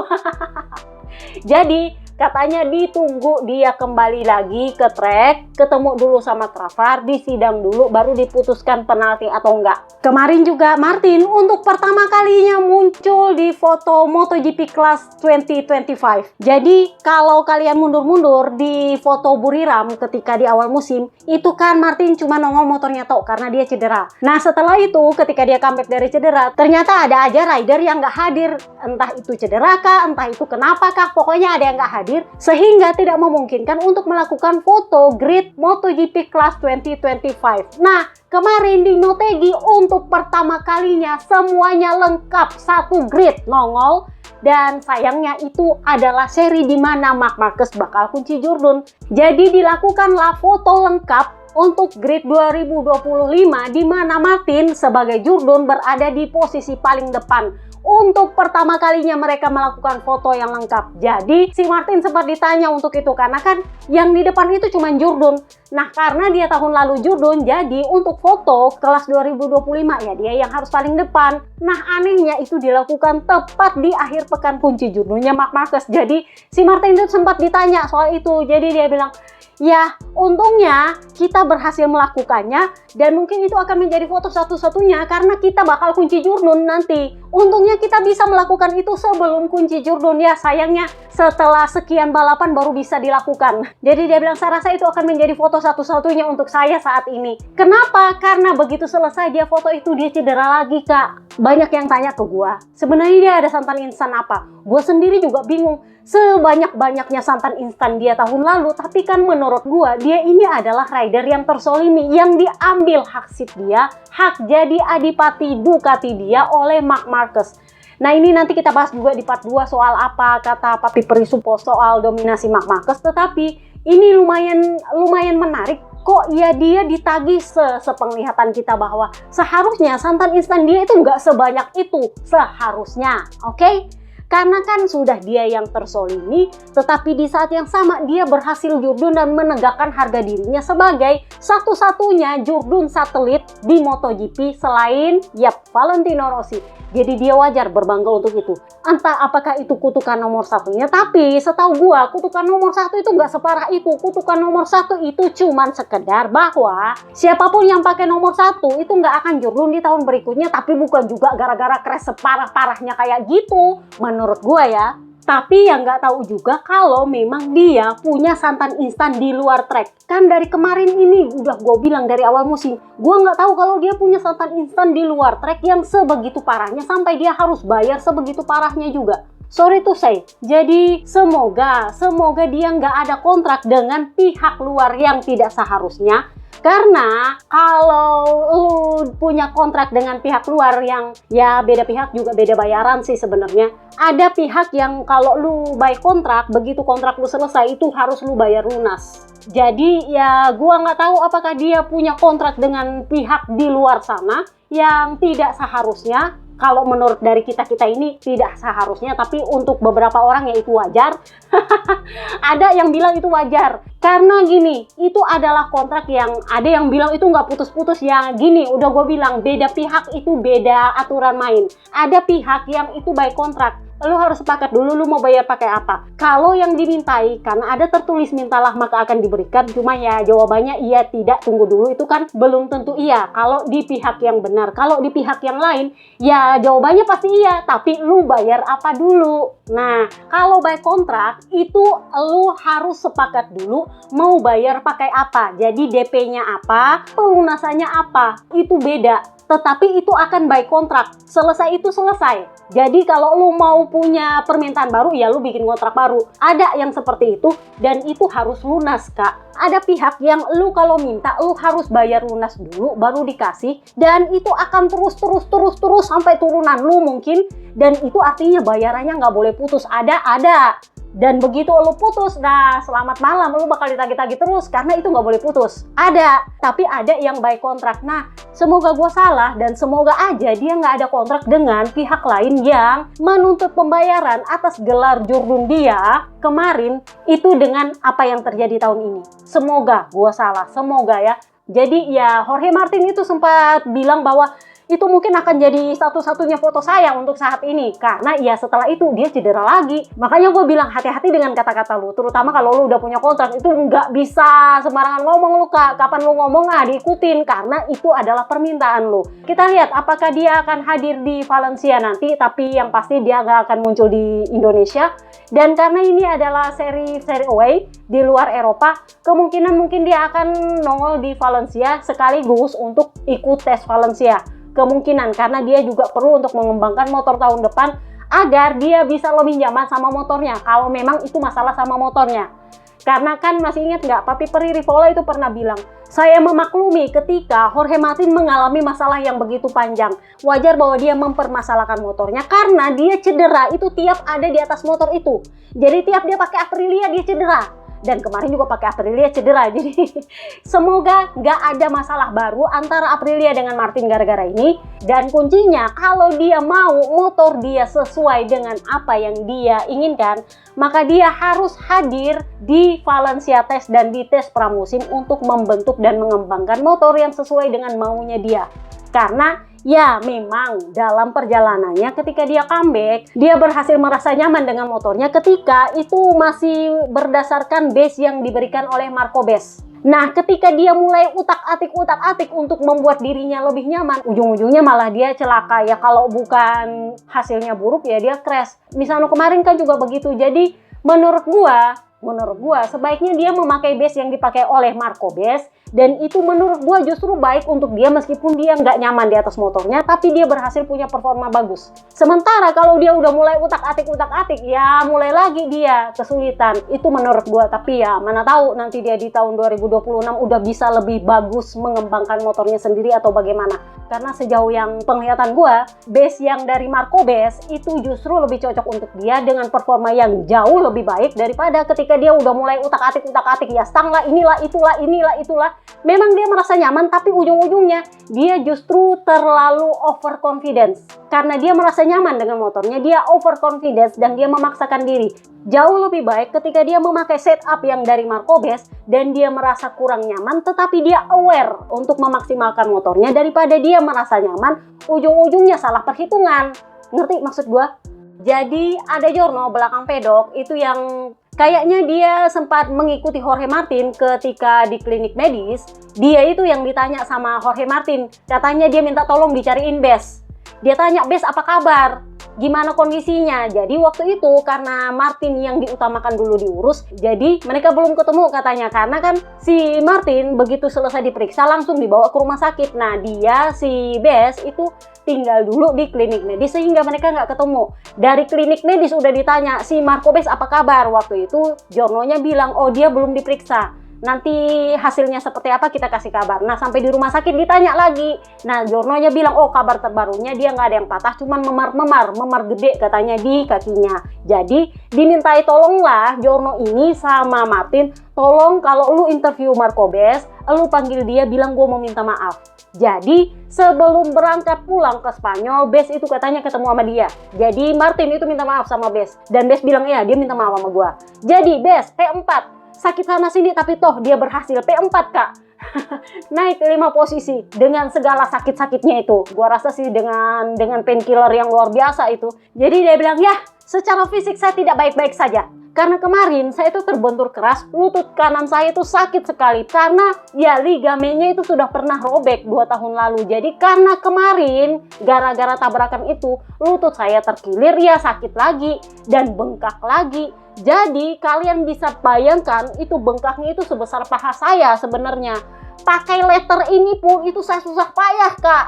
Jadi katanya ditunggu dia kembali lagi ke track, ketemu dulu sama Cravar, disidang dulu, baru diputuskan penalti atau enggak. Kemarin juga Martin untuk pertama kalinya muncul di foto MotoGP Class 2025. Jadi kalau kalian mundur-mundur di foto Buriram ketika di awal musim, itu kan Martin cuma nongol motornya tok karena dia cedera. Nah setelah itu ketika dia comeback dari cedera, ternyata ada aja rider yang nggak hadir. Entah itu cedera kah, entah itu kenapa kah, pokoknya ada yang nggak hadir. Sehingga tidak memungkinkan untuk melakukan foto grid MotoGP Class 2025. Nah, kemarin di Motegi untuk pertama kalinya semuanya lengkap, satu grid nongol. Dan sayangnya itu adalah seri di mana Marc Marquez bakal kunci Jourdain. Jadi dilakukanlah foto lengkap untuk grid 2025 di mana Martin sebagai Jourdain berada di posisi paling depan. Untuk pertama kalinya mereka melakukan foto yang lengkap. Jadi si Martin sempat ditanya untuk itu karena kan yang di depan itu cuma Jourdain. Nah karena dia tahun lalu Jourdain, jadi untuk foto kelas 2025 ya dia yang harus paling depan. Nah anehnya itu dilakukan tepat di akhir pekan kunci Jourdainnya Marc Marquez. Jadi si Martin itu sempat ditanya soal itu. Jadi dia bilang, ya untungnya kita berhasil melakukannya dan mungkin itu akan menjadi foto satu-satunya karena kita bakal kunci Jourdain nanti. Untungnya kita bisa melakukan itu sebelum kunci Jourdain ya, sayangnya setelah sekian balapan baru bisa dilakukan. Jadi dia bilang saya rasa itu akan menjadi foto satu-satunya untuk saya saat ini. Kenapa? Karena begitu selesai dia foto itu dia cedera lagi, Kak. Banyak yang tanya ke gua, sebenarnya dia ada santan instan apa? Gua sendiri juga bingung. Sebanyak-banyaknya santan instan dia tahun lalu, tapi kan menurut gua dia ini adalah rider yang tersolimi, yang diambil hak seat dia, hak jadi adipati Ducati dia oleh Marc Marquez. Nah ini nanti kita bahas juga di part 2 soal apa kata Papi Peri Support soal dominasi Marc Marquez, tetapi ini lumayan menarik. Kok ya dia ditagih sepenglihatan kita bahwa seharusnya santan instan dia itu nggak sebanyak itu seharusnya, oke? Karena kan sudah dia yang tersolimi, tetapi di saat yang sama dia berhasil jurdun dan menegakkan harga dirinya sebagai satu-satunya jurdun satelit di MotoGP selain Valentino Rossi. Jadi dia wajar berbangga untuk itu. Entah apakah itu kutukan nomor satunya, tapi setahu gua kutukan nomor satu itu nggak separah itu. Kutukan nomor satu itu cuman sekedar bahwa siapapun yang pakai nomor satu itu nggak akan jurdun di tahun berikutnya, tapi bukan juga gara-gara crash separah-parahnya kayak gitu menurut gua ya. Tapi yang nggak tahu juga kalau memang dia punya santan instan di luar trek. Kan dari kemarin ini udah gue bilang dari awal musim, gue nggak tahu kalau dia punya santan instan di luar trek yang sebegitu parahnya sampai dia harus bayar sebegitu parahnya juga. Sorry to say. Jadi semoga dia nggak ada kontrak dengan pihak luar yang tidak seharusnya. Karena kalau lu punya kontrak dengan pihak luar yang ya beda pihak juga beda bayaran sih sebenarnya. Ada pihak yang kalau lu buy kontrak, begitu kontrak lu selesai itu harus lu bayar lunas. Jadi ya gua nggak tahu apakah dia punya kontrak dengan pihak di luar sana yang tidak seharusnya. Kalau menurut dari kita ini tidak seharusnya, tapi untuk beberapa orang ya itu wajar. Ada yang bilang itu wajar. Karena gini, itu adalah kontrak yang ada yang bilang itu nggak putus-putus ya. Gini, udah gue bilang beda pihak itu beda aturan main. Ada pihak yang itu by kontrak. Lu harus sepakat dulu lu mau bayar pakai apa. Kalau yang dimintai karena ada tertulis mintalah maka akan diberikan, cuma ya jawabannya iya tidak, tunggu dulu, itu kan belum tentu iya kalau di pihak yang benar. Kalau di pihak yang lain ya jawabannya pasti iya, tapi lu bayar apa dulu. Nah, kalau by kontrak itu lu harus sepakat dulu mau bayar pakai apa. Jadi DP-nya apa, pelunasannya apa, itu beda. Tetapi itu akan by kontrak. Selesai itu selesai. Jadi kalau lu mau punya permintaan baru, ya lu bikin kontrak baru. Ada yang seperti itu dan itu harus lunas, Kak. Ada pihak yang lu kalau minta, lu harus bayar lunas dulu baru dikasih. Dan itu akan terus sampai turunan lu mungkin. Dan itu artinya bayarannya nggak boleh putus. Ada. Dan begitu lu putus, nah selamat malam, lu bakal ditagih-tagih terus karena itu nggak boleh putus. Ada, tapi ada yang by kontrak. Nah, semoga gue salah dan semoga aja dia nggak ada kontrak dengan pihak lain yang menuntut pembayaran atas gelar jurdun dia kemarin itu dengan apa yang terjadi tahun ini. Semoga gue salah, semoga ya. Jadi ya Jorge Martin itu sempat bilang bahwa itu mungkin akan jadi satu-satunya foto saya untuk saat ini. Karena ya setelah itu dia cedera lagi. Makanya gue bilang hati-hati dengan kata-kata lu. Terutama kalau lu udah punya kontrak itu nggak bisa sembarangan ngomong lu, Kak. Kapan lu ngomong diikutin. Karena itu adalah permintaan lu. Kita lihat apakah dia akan hadir di Valencia nanti. Tapi yang pasti dia nggak akan muncul di Indonesia. Dan karena ini adalah seri away di luar Eropa, kemungkinan mungkin dia akan nongol di Valencia sekaligus untuk ikut tes Valencia. Kemungkinan karena dia juga perlu untuk mengembangkan motor tahun depan agar dia bisa lebih nyaman sama motornya kalau memang itu masalah sama motornya. Karena kan masih ingat nggak, Papi Peri Rivola itu pernah bilang, saya memaklumi ketika Jorge Martin mengalami masalah yang begitu panjang. Wajar bahwa dia mempermasalahkan motornya karena dia cedera itu tiap ada di atas motor itu. Jadi tiap dia pakai Aprilia dia cedera. Dan kemarin juga pakai Aprilia cedera. Jadi semoga nggak ada masalah baru antara Aprilia dengan Martin gara-gara ini. Dan kuncinya kalau dia mau motor dia sesuai dengan apa yang dia inginkan, maka dia harus hadir di Valencia Test dan di tes pramusim untuk membentuk dan mengembangkan motor yang sesuai dengan maunya dia. Karena ya memang dalam perjalanannya ketika dia comeback, dia berhasil merasa nyaman dengan motornya ketika itu masih berdasarkan base yang diberikan oleh Marco Base. Nah, ketika dia mulai utak-atik untuk membuat dirinya lebih nyaman, ujung-ujungnya malah dia celaka. Ya kalau bukan hasilnya buruk ya dia crash. Misalnya kemarin kan juga begitu. Jadi menurut gua sebaiknya dia memakai base yang dipakai oleh Marco Base. Dan itu menurut gue justru baik untuk dia meskipun dia nggak nyaman di atas motornya, tapi dia berhasil punya performa bagus. Sementara kalau dia udah mulai utak-atik, ya mulai lagi dia kesulitan. Itu menurut gue, tapi ya mana tahu nanti dia di tahun 2026 udah bisa lebih bagus mengembangkan motornya sendiri atau bagaimana. Karena sejauh yang penglihatan gue, base yang dari Marco Base itu justru lebih cocok untuk dia dengan performa yang jauh lebih baik daripada ketika dia udah mulai utak-atik ya stang lah, inilah, itulah. memang dia merasa nyaman, tapi ujung-ujungnya dia justru terlalu overconfidence. Karena dia merasa nyaman dengan motornya, dia overconfidence dan dia memaksakan diri. Jauh lebih baik ketika dia memakai setup yang dari Marco-Base dan dia merasa kurang nyaman, tetapi dia aware untuk memaksimalkan motornya daripada dia merasa nyaman, ujung-ujungnya salah perhitungan. Ngerti maksud gua? Jadi ada Giorno belakang pedok itu yang kayaknya dia sempat mengikuti Jorge Martin ketika di klinik medis. Dia itu yang ditanya sama Jorge Martin, katanya dia minta tolong dicariin Bes. Dia tanya, Bes apa kabar? Gimana kondisinya? Jadi waktu itu karena Martin yang diutamakan dulu diurus, jadi mereka belum ketemu katanya. Karena kan si Martin begitu selesai diperiksa langsung dibawa ke rumah sakit. Nah dia si Bes itu tinggal dulu di klinik medis sehingga mereka nggak ketemu. Dari klinik medis udah ditanya, si Marco-Base apa kabar? Waktu itu Giornonya bilang, oh dia belum diperiksa. Nanti hasilnya seperti apa kita kasih kabar. Nah sampai di rumah sakit ditanya lagi. Nah Giornonya bilang, oh kabar terbarunya dia nggak ada yang patah, cuman memar gede katanya di kakinya. Jadi dimintai tolonglah Giorno ini sama Martin, tolong kalau lu interview Marco-Base, lu panggil dia bilang gue mau minta maaf. Jadi sebelum berangkat pulang ke Spanyol, Bes itu katanya ketemu sama dia. Jadi Martin itu minta maaf sama Bes. Dan Bes bilang iya dia minta maaf sama gue. Jadi Bes P4 sakit sana sini tapi toh dia berhasil P4 kak. Naik 5 posisi dengan segala sakit-sakitnya itu. Gua rasa sih dengan painkiller yang luar biasa itu. Jadi dia bilang ya secara fisik saya tidak baik-baik saja. Karena kemarin saya itu terbentur keras, lutut kanan saya itu sakit sekali. Karena ya ligamennya itu sudah pernah robek 2 tahun lalu. Jadi karena kemarin gara-gara tabrakan itu lutut saya terkilir ya sakit lagi dan bengkak lagi. Jadi kalian bisa bayangkan itu bengkaknya itu sebesar paha saya sebenarnya. Pakai letter ini pun itu saya susah payah kak.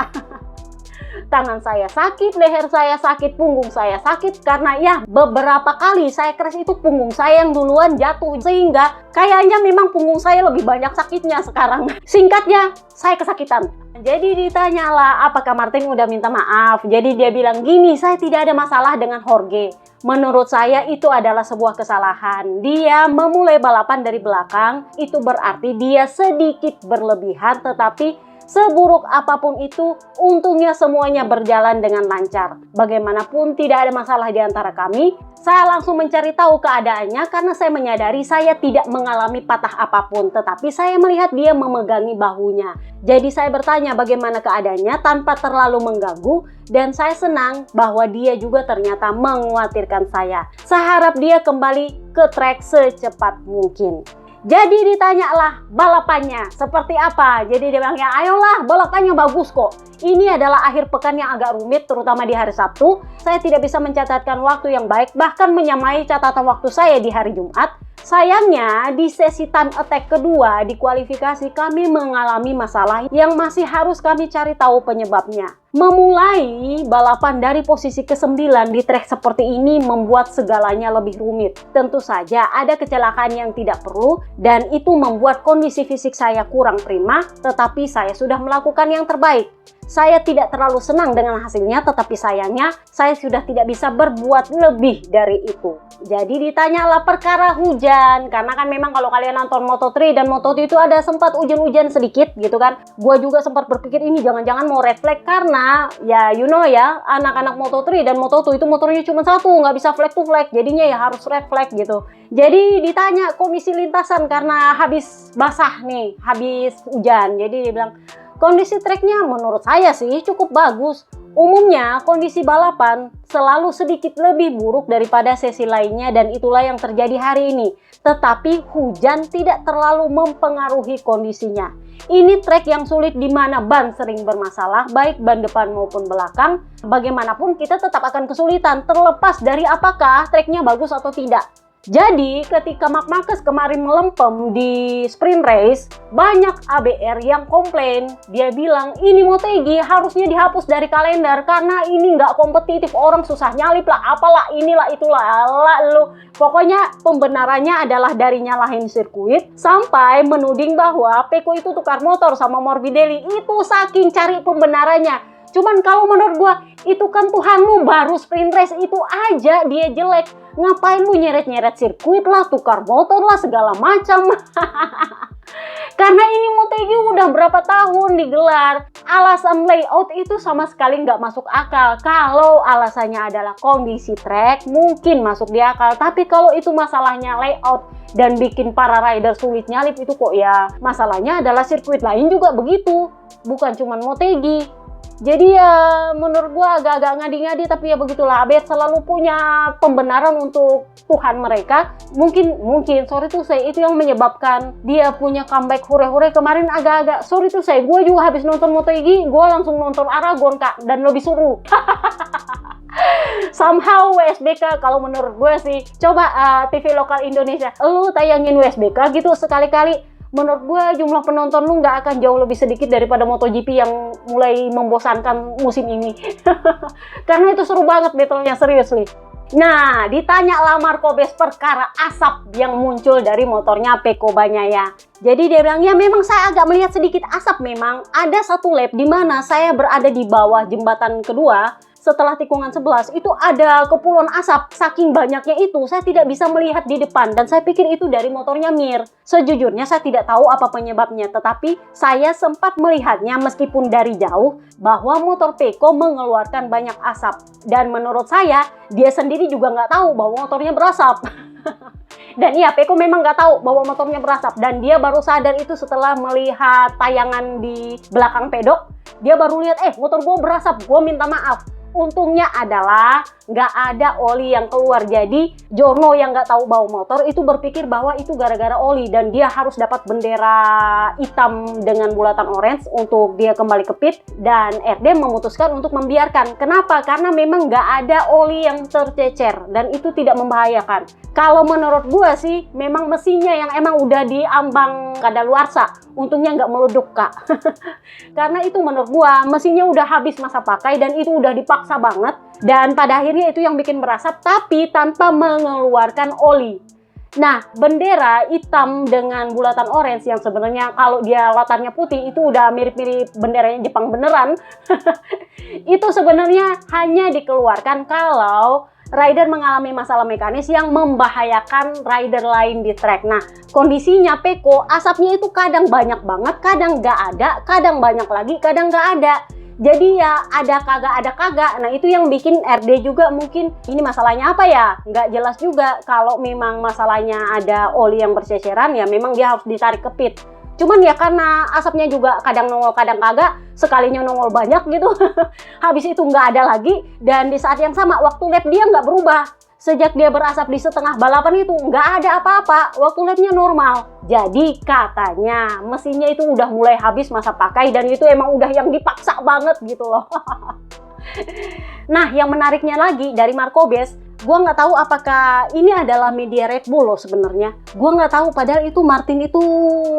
Tangan saya sakit, leher saya sakit, punggung saya sakit. Karena ya beberapa kali saya crash itu punggung saya yang duluan jatuh. Sehingga kayaknya memang punggung saya lebih banyak sakitnya sekarang. Singkatnya saya kesakitan. Jadi ditanyalah apakah Martin udah minta maaf. Jadi dia bilang gini, saya tidak ada masalah dengan Jorge. Menurut saya itu adalah sebuah kesalahan. Dia memulai balapan dari belakang, itu berarti dia sedikit berlebihan, tetapi seburuk apapun itu, untungnya semuanya berjalan dengan lancar. Bagaimanapun tidak ada masalah di antara kami. Saya langsung mencari tahu keadaannya karena saya menyadari saya tidak mengalami patah apapun, tetapi saya melihat dia memegangi bahunya. Jadi saya bertanya bagaimana keadaannya tanpa terlalu mengganggu, dan saya senang bahwa dia juga ternyata mengkhawatirkan saya. Saya harap dia kembali ke trek secepat mungkin. Jadi ditanyalah balapannya seperti apa. Jadi dia bilang ya ayolah balapannya bagus kok. Ini adalah akhir pekan yang agak rumit terutama di hari Sabtu. Saya tidak bisa mencatatkan waktu yang baik bahkan menyamai catatan waktu saya di hari Jumat. Sayangnya di sesi time attack kedua di kualifikasi kami mengalami masalah yang masih harus kami cari tahu penyebabnya. Memulai balapan dari posisi ke-9 di trek seperti ini membuat segalanya lebih rumit. Tentu saja ada kecelakaan yang tidak perlu dan itu membuat kondisi fisik saya kurang prima, tetapi saya sudah melakukan yang terbaik. Saya tidak terlalu senang dengan hasilnya, tetapi sayangnya saya sudah tidak bisa berbuat lebih dari itu. Jadi ditanyalah perkara hujan, karena kan memang kalau kalian nonton Moto3 dan Moto2 itu ada sempat hujan-hujan sedikit gitu kan. Gua juga sempat berpikir ini jangan-jangan mau red flag karena ya you know ya, anak-anak Moto3 dan Moto2 itu motornya cuma satu, nggak bisa flag to flag, jadinya ya harus red flag gitu. Jadi ditanya komisi lintasan karena habis basah nih, habis hujan. Jadi dia bilang kondisi treknya menurut saya sih cukup bagus. Umumnya kondisi balapan selalu sedikit lebih buruk daripada sesi lainnya dan itulah yang terjadi hari ini. Tetapi hujan tidak terlalu mempengaruhi kondisinya. Ini trek yang sulit di mana ban sering bermasalah baik ban depan maupun belakang. Bagaimanapun kita tetap akan kesulitan terlepas dari apakah treknya bagus atau tidak. Jadi ketika Marc Marquez kemarin melempem di sprint race, banyak ABR yang komplain. Dia bilang ini Motegi harusnya dihapus dari kalender karena ini nggak kompetitif, orang susah nyalip lah, apalah inilah itulah, alah lu. Pokoknya pembenarannya adalah dari nyalahin sirkuit sampai menuding bahwa Pecco itu tukar motor sama Morbidelli. Itu saking cari pembenarannya. Cuman kalau menurut gua itu kan Tuhan lu baru sprint race itu aja dia jelek. Ngapain lu nyeret-nyeret sirkuit lah, tukar motor lah, segala macam. Karena ini Motegi udah berapa tahun digelar. Alasan layout itu sama sekali nggak masuk akal. Kalau alasannya adalah kondisi track, mungkin masuk di akal. Tapi kalau itu masalahnya layout dan bikin para rider sulit nyalip, itu kok ya masalahnya adalah sirkuit lain juga begitu. Bukan cuma Motegi. Jadi ya menurut gua agak-agak ngadi-ngadi, tapi ya begitulah. ABS selalu punya pembenaran untuk Tuhan mereka. Mungkin sorry tuh saya itu yang menyebabkan dia punya comeback hure-hure kemarin agak-agak. Sorry tuh saya, gua juga habis nonton Motegi, gua langsung nonton Aragon Kak, dan lebih seru. Somehow WSBK kalau menurut gue sih, coba TV lokal Indonesia, lu tayangin WSBK gitu sekali-kali. Menurut gue jumlah penonton lu nggak akan jauh lebih sedikit daripada MotoGP yang mulai membosankan musim ini. Karena itu seru banget battle-nya, serius nih. Nah, ditanya lah Marco-Bez perkara asap yang muncul dari motornya Pecco Bagnaia. Jadi dia bilang, ya memang saya agak melihat sedikit asap memang. Ada satu lap di mana saya berada di bawah jembatan kedua. Setelah tikungan 11 itu ada kepulan asap. Saking banyaknya itu saya tidak bisa melihat di depan, dan saya pikir itu dari motornya Mir. Sejujurnya saya tidak tahu apa penyebabnya, tetapi saya sempat melihatnya meskipun dari jauh bahwa motor Pecco mengeluarkan banyak asap. Dan menurut saya dia sendiri juga nggak tahu bahwa motornya berasap. Dan iya, Pecco memang nggak tahu bahwa motornya berasap, dan dia baru sadar itu setelah melihat tayangan di belakang pedok. Dia baru lihat, motor gue berasap, gue minta maaf. Untungnya adalah nggak ada oli yang keluar. Jadi Giorno yang nggak tahu bawa motor itu berpikir bahwa itu gara-gara oli, dan dia harus dapat bendera hitam dengan bulatan orange untuk dia kembali ke pit. Dan RD memutuskan untuk membiarkan. Kenapa? Karena memang nggak ada oli yang tercecer dan itu tidak membahayakan. Kalau menurut gue sih memang mesinnya yang emang udah diambang kadaluarsa. Untungnya nggak meleduk Kak. Karena itu menurut gue mesinnya udah habis masa pakai dan itu udah dipaksa banget, dan pada akhirnya itu yang bikin berasap tapi tanpa mengeluarkan oli. Nah, bendera hitam dengan bulatan orange yang sebenarnya kalau dia latarnya putih itu udah mirip-mirip benderanya Jepang beneran. Itu sebenarnya hanya dikeluarkan kalau rider mengalami masalah mekanis yang membahayakan rider lain di track. Nah, kondisinya Pecco asapnya itu kadang banyak banget, kadang nggak ada, kadang banyak lagi, kadang nggak ada. Jadi ya ada kagak. Nah itu yang bikin RD juga mungkin ini masalahnya apa ya? Nggak jelas juga. Kalau memang masalahnya ada oli yang berceceran ya memang dia harus ditarik ke pit. Cuman ya karena asapnya juga kadang nongol kadang kagak, sekalinya nongol banyak gitu. Habis itu nggak ada lagi, dan di saat yang sama waktu lap dia nggak berubah. Sejak dia berasap di setengah balapan itu nggak ada apa-apa, waktu lapnya normal. Jadi katanya mesinnya itu udah mulai habis masa pakai, dan itu emang udah yang dipaksa banget gitu loh. Nah, yang menariknya lagi dari Marco-Bez, gue nggak tahu apakah ini adalah media Red Bull loh sebenarnya. Gue nggak tahu, padahal itu Martin itu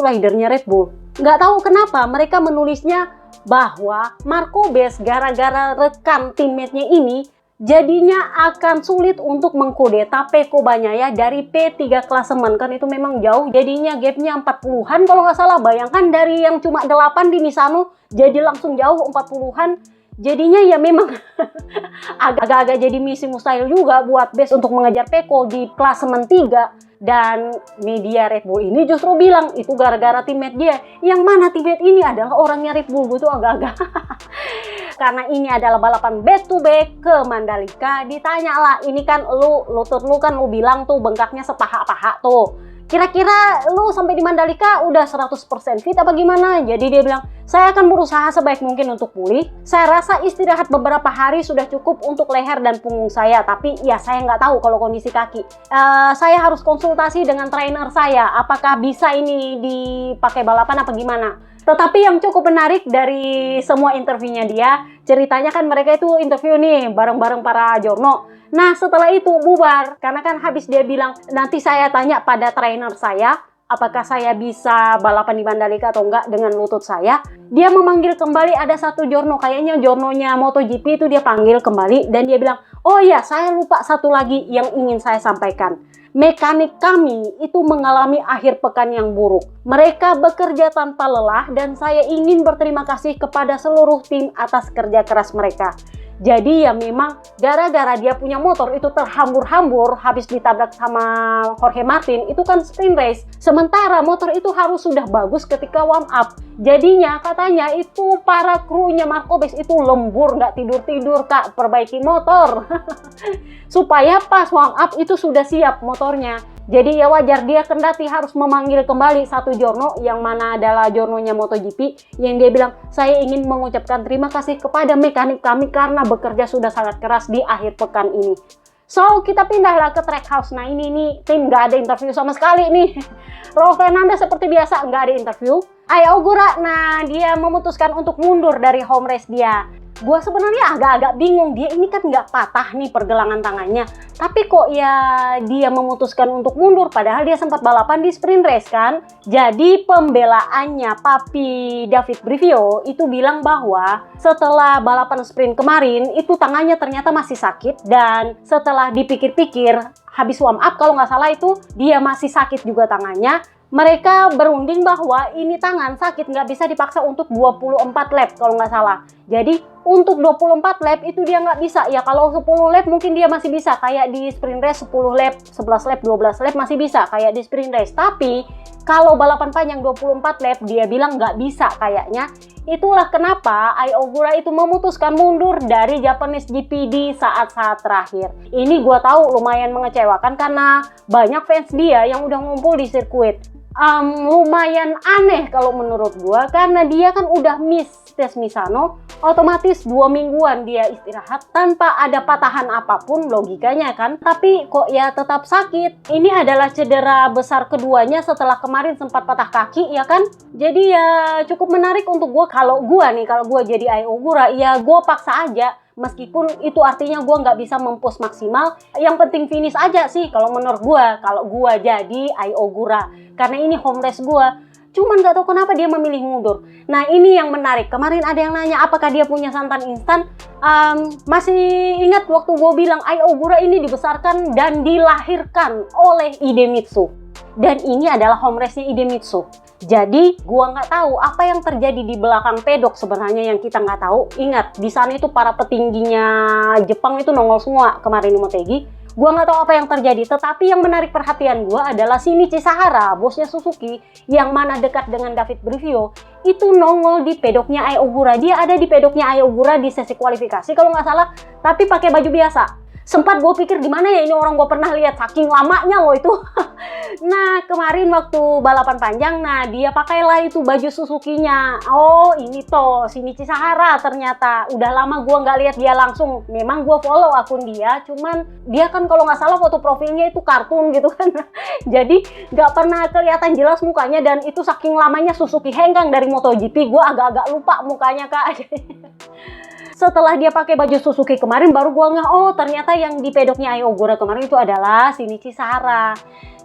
ridernya Red Bull. Nggak tahu kenapa mereka menulisnya bahwa Marco-Bez gara-gara rekan teammate-nya ini jadinya akan sulit untuk mengkudeta Pecco Bagnaia dari P3 klasemen. Kan itu memang jauh, jadinya gapnya 40-an kalau nggak salah. Bayangkan dari yang cuma 8 di Misano jadi langsung jauh 40-an. Jadinya ya memang agak-agak jadi misi mustahil juga buat Bez untuk mengejar Pecco di klasemen 3. Dan media Red Bull ini justru bilang itu gara-gara teammate dia. Yang mana teammate ini adalah orangnya Red Bull, gitu agak-agak. Karena ini adalah balapan back to back ke Mandalika. Ditanya lah, ini kan lutut lu kan lu bilang tuh bengkaknya sepaha-paha tuh. Kira-kira lu sampai di Mandalika udah 100% fit apa gimana? Jadi dia bilang, saya akan berusaha sebaik mungkin untuk pulih. Saya rasa istirahat beberapa hari sudah cukup untuk leher dan punggung saya. Tapi ya saya nggak tahu kalau kondisi kaki. Saya harus konsultasi dengan trainer saya. Apakah bisa ini dipakai balapan apa gimana? Tetapi yang cukup menarik dari semua interviewnya dia, ceritanya kan mereka itu interview nih bareng-bareng para Giorno. Nah setelah itu bubar, karena kan habis dia bilang, nanti saya tanya pada trainer saya, apakah saya bisa balapan di Mandalika atau enggak dengan lutut saya. Dia memanggil kembali ada satu Giorno, kayaknya Giornonya MotoGP itu dia panggil kembali, dan dia bilang, oh iya saya lupa satu lagi yang ingin saya sampaikan. Mekanik kami itu mengalami akhir pekan yang buruk. Mereka bekerja tanpa lelah dan saya ingin berterima kasih kepada seluruh tim atas kerja keras mereka. Jadi ya memang gara-gara dia punya motor itu terhambur-hambur habis ditabrak sama Jorge Martin, itu kan sprint race. Sementara motor itu harus sudah bagus ketika warm up. Jadinya katanya itu para krunya Marco-Bes itu lembur, nggak tidur-tidur Kak, perbaiki motor. Supaya pas warm up itu sudah siap motornya. Jadi ya wajar dia kendati harus memanggil kembali satu Jorno, yang mana adalah Jornonya MotoGP, yang dia bilang, saya ingin mengucapkan terima kasih kepada mekanik kami karena bekerja sudah sangat keras di akhir pekan ini. So, kita pindahlah ke track house. Nah ini nih, tim nggak ada interview sama sekali nih. Raul Fernandez seperti biasa nggak ada interview. Ai Ogura, nah dia memutuskan untuk mundur dari home race dia. Gue sebenarnya agak-agak bingung, dia ini kan nggak patah nih pergelangan tangannya, tapi kok ya dia memutuskan untuk mundur padahal dia sempat balapan di sprint race kan. Jadi pembelaannya Papi David Brivio itu bilang bahwa setelah balapan sprint kemarin itu tangannya ternyata masih sakit, dan setelah dipikir-pikir habis warm up kalau nggak salah itu dia masih sakit juga tangannya. Mereka berunding bahwa ini tangan sakit nggak bisa dipaksa untuk 24 lap kalau nggak salah. Jadi untuk 24 lap itu dia nggak bisa. Ya kalau 10 lap mungkin dia masih bisa. Kayak di sprint race 10 lap, 11 lap, 12 lap masih bisa. Kayak di sprint race. Tapi kalau balapan panjang 24 lap dia bilang nggak bisa kayaknya. Itulah kenapa Ai Ogura itu memutuskan mundur dari Japanese GP di saat-saat terakhir. Ini gue tahu lumayan mengecewakan karena banyak fans dia yang udah ngumpul di sirkuit. Lumayan aneh kalau menurut gua karena dia kan udah miss tes Misano, otomatis 2 mingguan dia istirahat tanpa ada patahan apapun logikanya kan, tapi kok ya tetap sakit. Ini adalah cedera besar keduanya setelah kemarin sempat patah kaki ya kan. Jadi ya cukup menarik untuk gua. Kalau gua jadi Ai Ogura ya gua paksa aja. Meskipun itu artinya gue nggak bisa mempush maksimal, yang penting finish aja sih kalau menurut gue. Kalau gue jadi Ai Ogura, karena ini home race gue. Cuman nggak tahu kenapa dia memilih mundur. Nah ini yang menarik. Kemarin ada yang nanya apakah dia punya santan instan. Masih ingat waktu gue bilang Ai Ogura ini dibesarkan dan dilahirkan oleh Idemitsu. Dan ini adalah home race-nya Idemitsu. Jadi gua nggak tahu apa yang terjadi di belakang pedok sebenarnya yang kita nggak tahu. Ingat di sana itu para petingginya Jepang itu nongol semua kemarin di Motegi. Gua nggak tahu apa yang terjadi. Tetapi yang menarik perhatian gua adalah Shinichi Sahara, bosnya Suzuki, yang mana dekat dengan David Brivio, itu nongol di pedoknya Ai Ogura. Dia ada di pedoknya Ai Ogura di sesi kualifikasi kalau nggak salah, tapi pakai baju biasa. Sempat gue pikir gimana ya ini orang gue pernah lihat, saking lamanya loh itu. Nah kemarin waktu balapan panjang, nah dia pakailah itu baju Suzuki-nya. Oh ini toh Shinichi Sahara ternyata. Udah lama gue nggak lihat dia langsung. Memang gue follow akun dia, cuman dia kan kalau nggak salah foto profilnya itu kartun gitu kan. Jadi nggak pernah kelihatan jelas mukanya, dan itu saking lamanya Suzuki hengkang dari MotoGP, gue agak-agak lupa mukanya Kak. Setelah dia pakai baju Suzuki kemarin baru gua ngeh, oh ternyata yang di pedoknya Ai Ogura kemarin itu adalah Shinichi Sahara.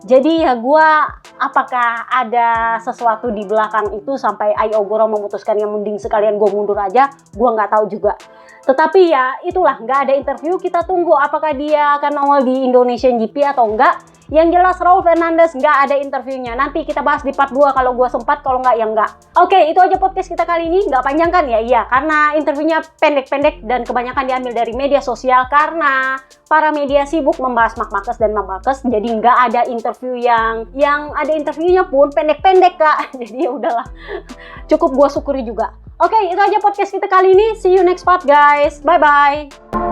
Jadi ya gua, apakah ada sesuatu di belakang itu sampai Ai Ogura memutuskan yang mending sekalian gue mundur aja, gua nggak tahu juga. Tetapi ya itulah, nggak ada interview, kita tunggu apakah dia akan nongol di Indonesian GP atau enggak. Yang jelas Raul Fernandez nggak ada interviewnya. Nanti kita bahas di part 2 kalau gue sempat, kalau nggak ya nggak. Oke, itu aja podcast kita kali ini. Nggak panjang kan ya? Iya, karena interviewnya pendek-pendek dan kebanyakan diambil dari media sosial karena para media sibuk membahas Marc Marquez dan Marc Marquez. Jadi nggak ada interview yang ada interviewnya pun pendek-pendek Kak. Jadi ya udahlah, cukup gue syukuri juga. Oke, itu aja podcast kita kali ini. See you next part guys. Bye-bye.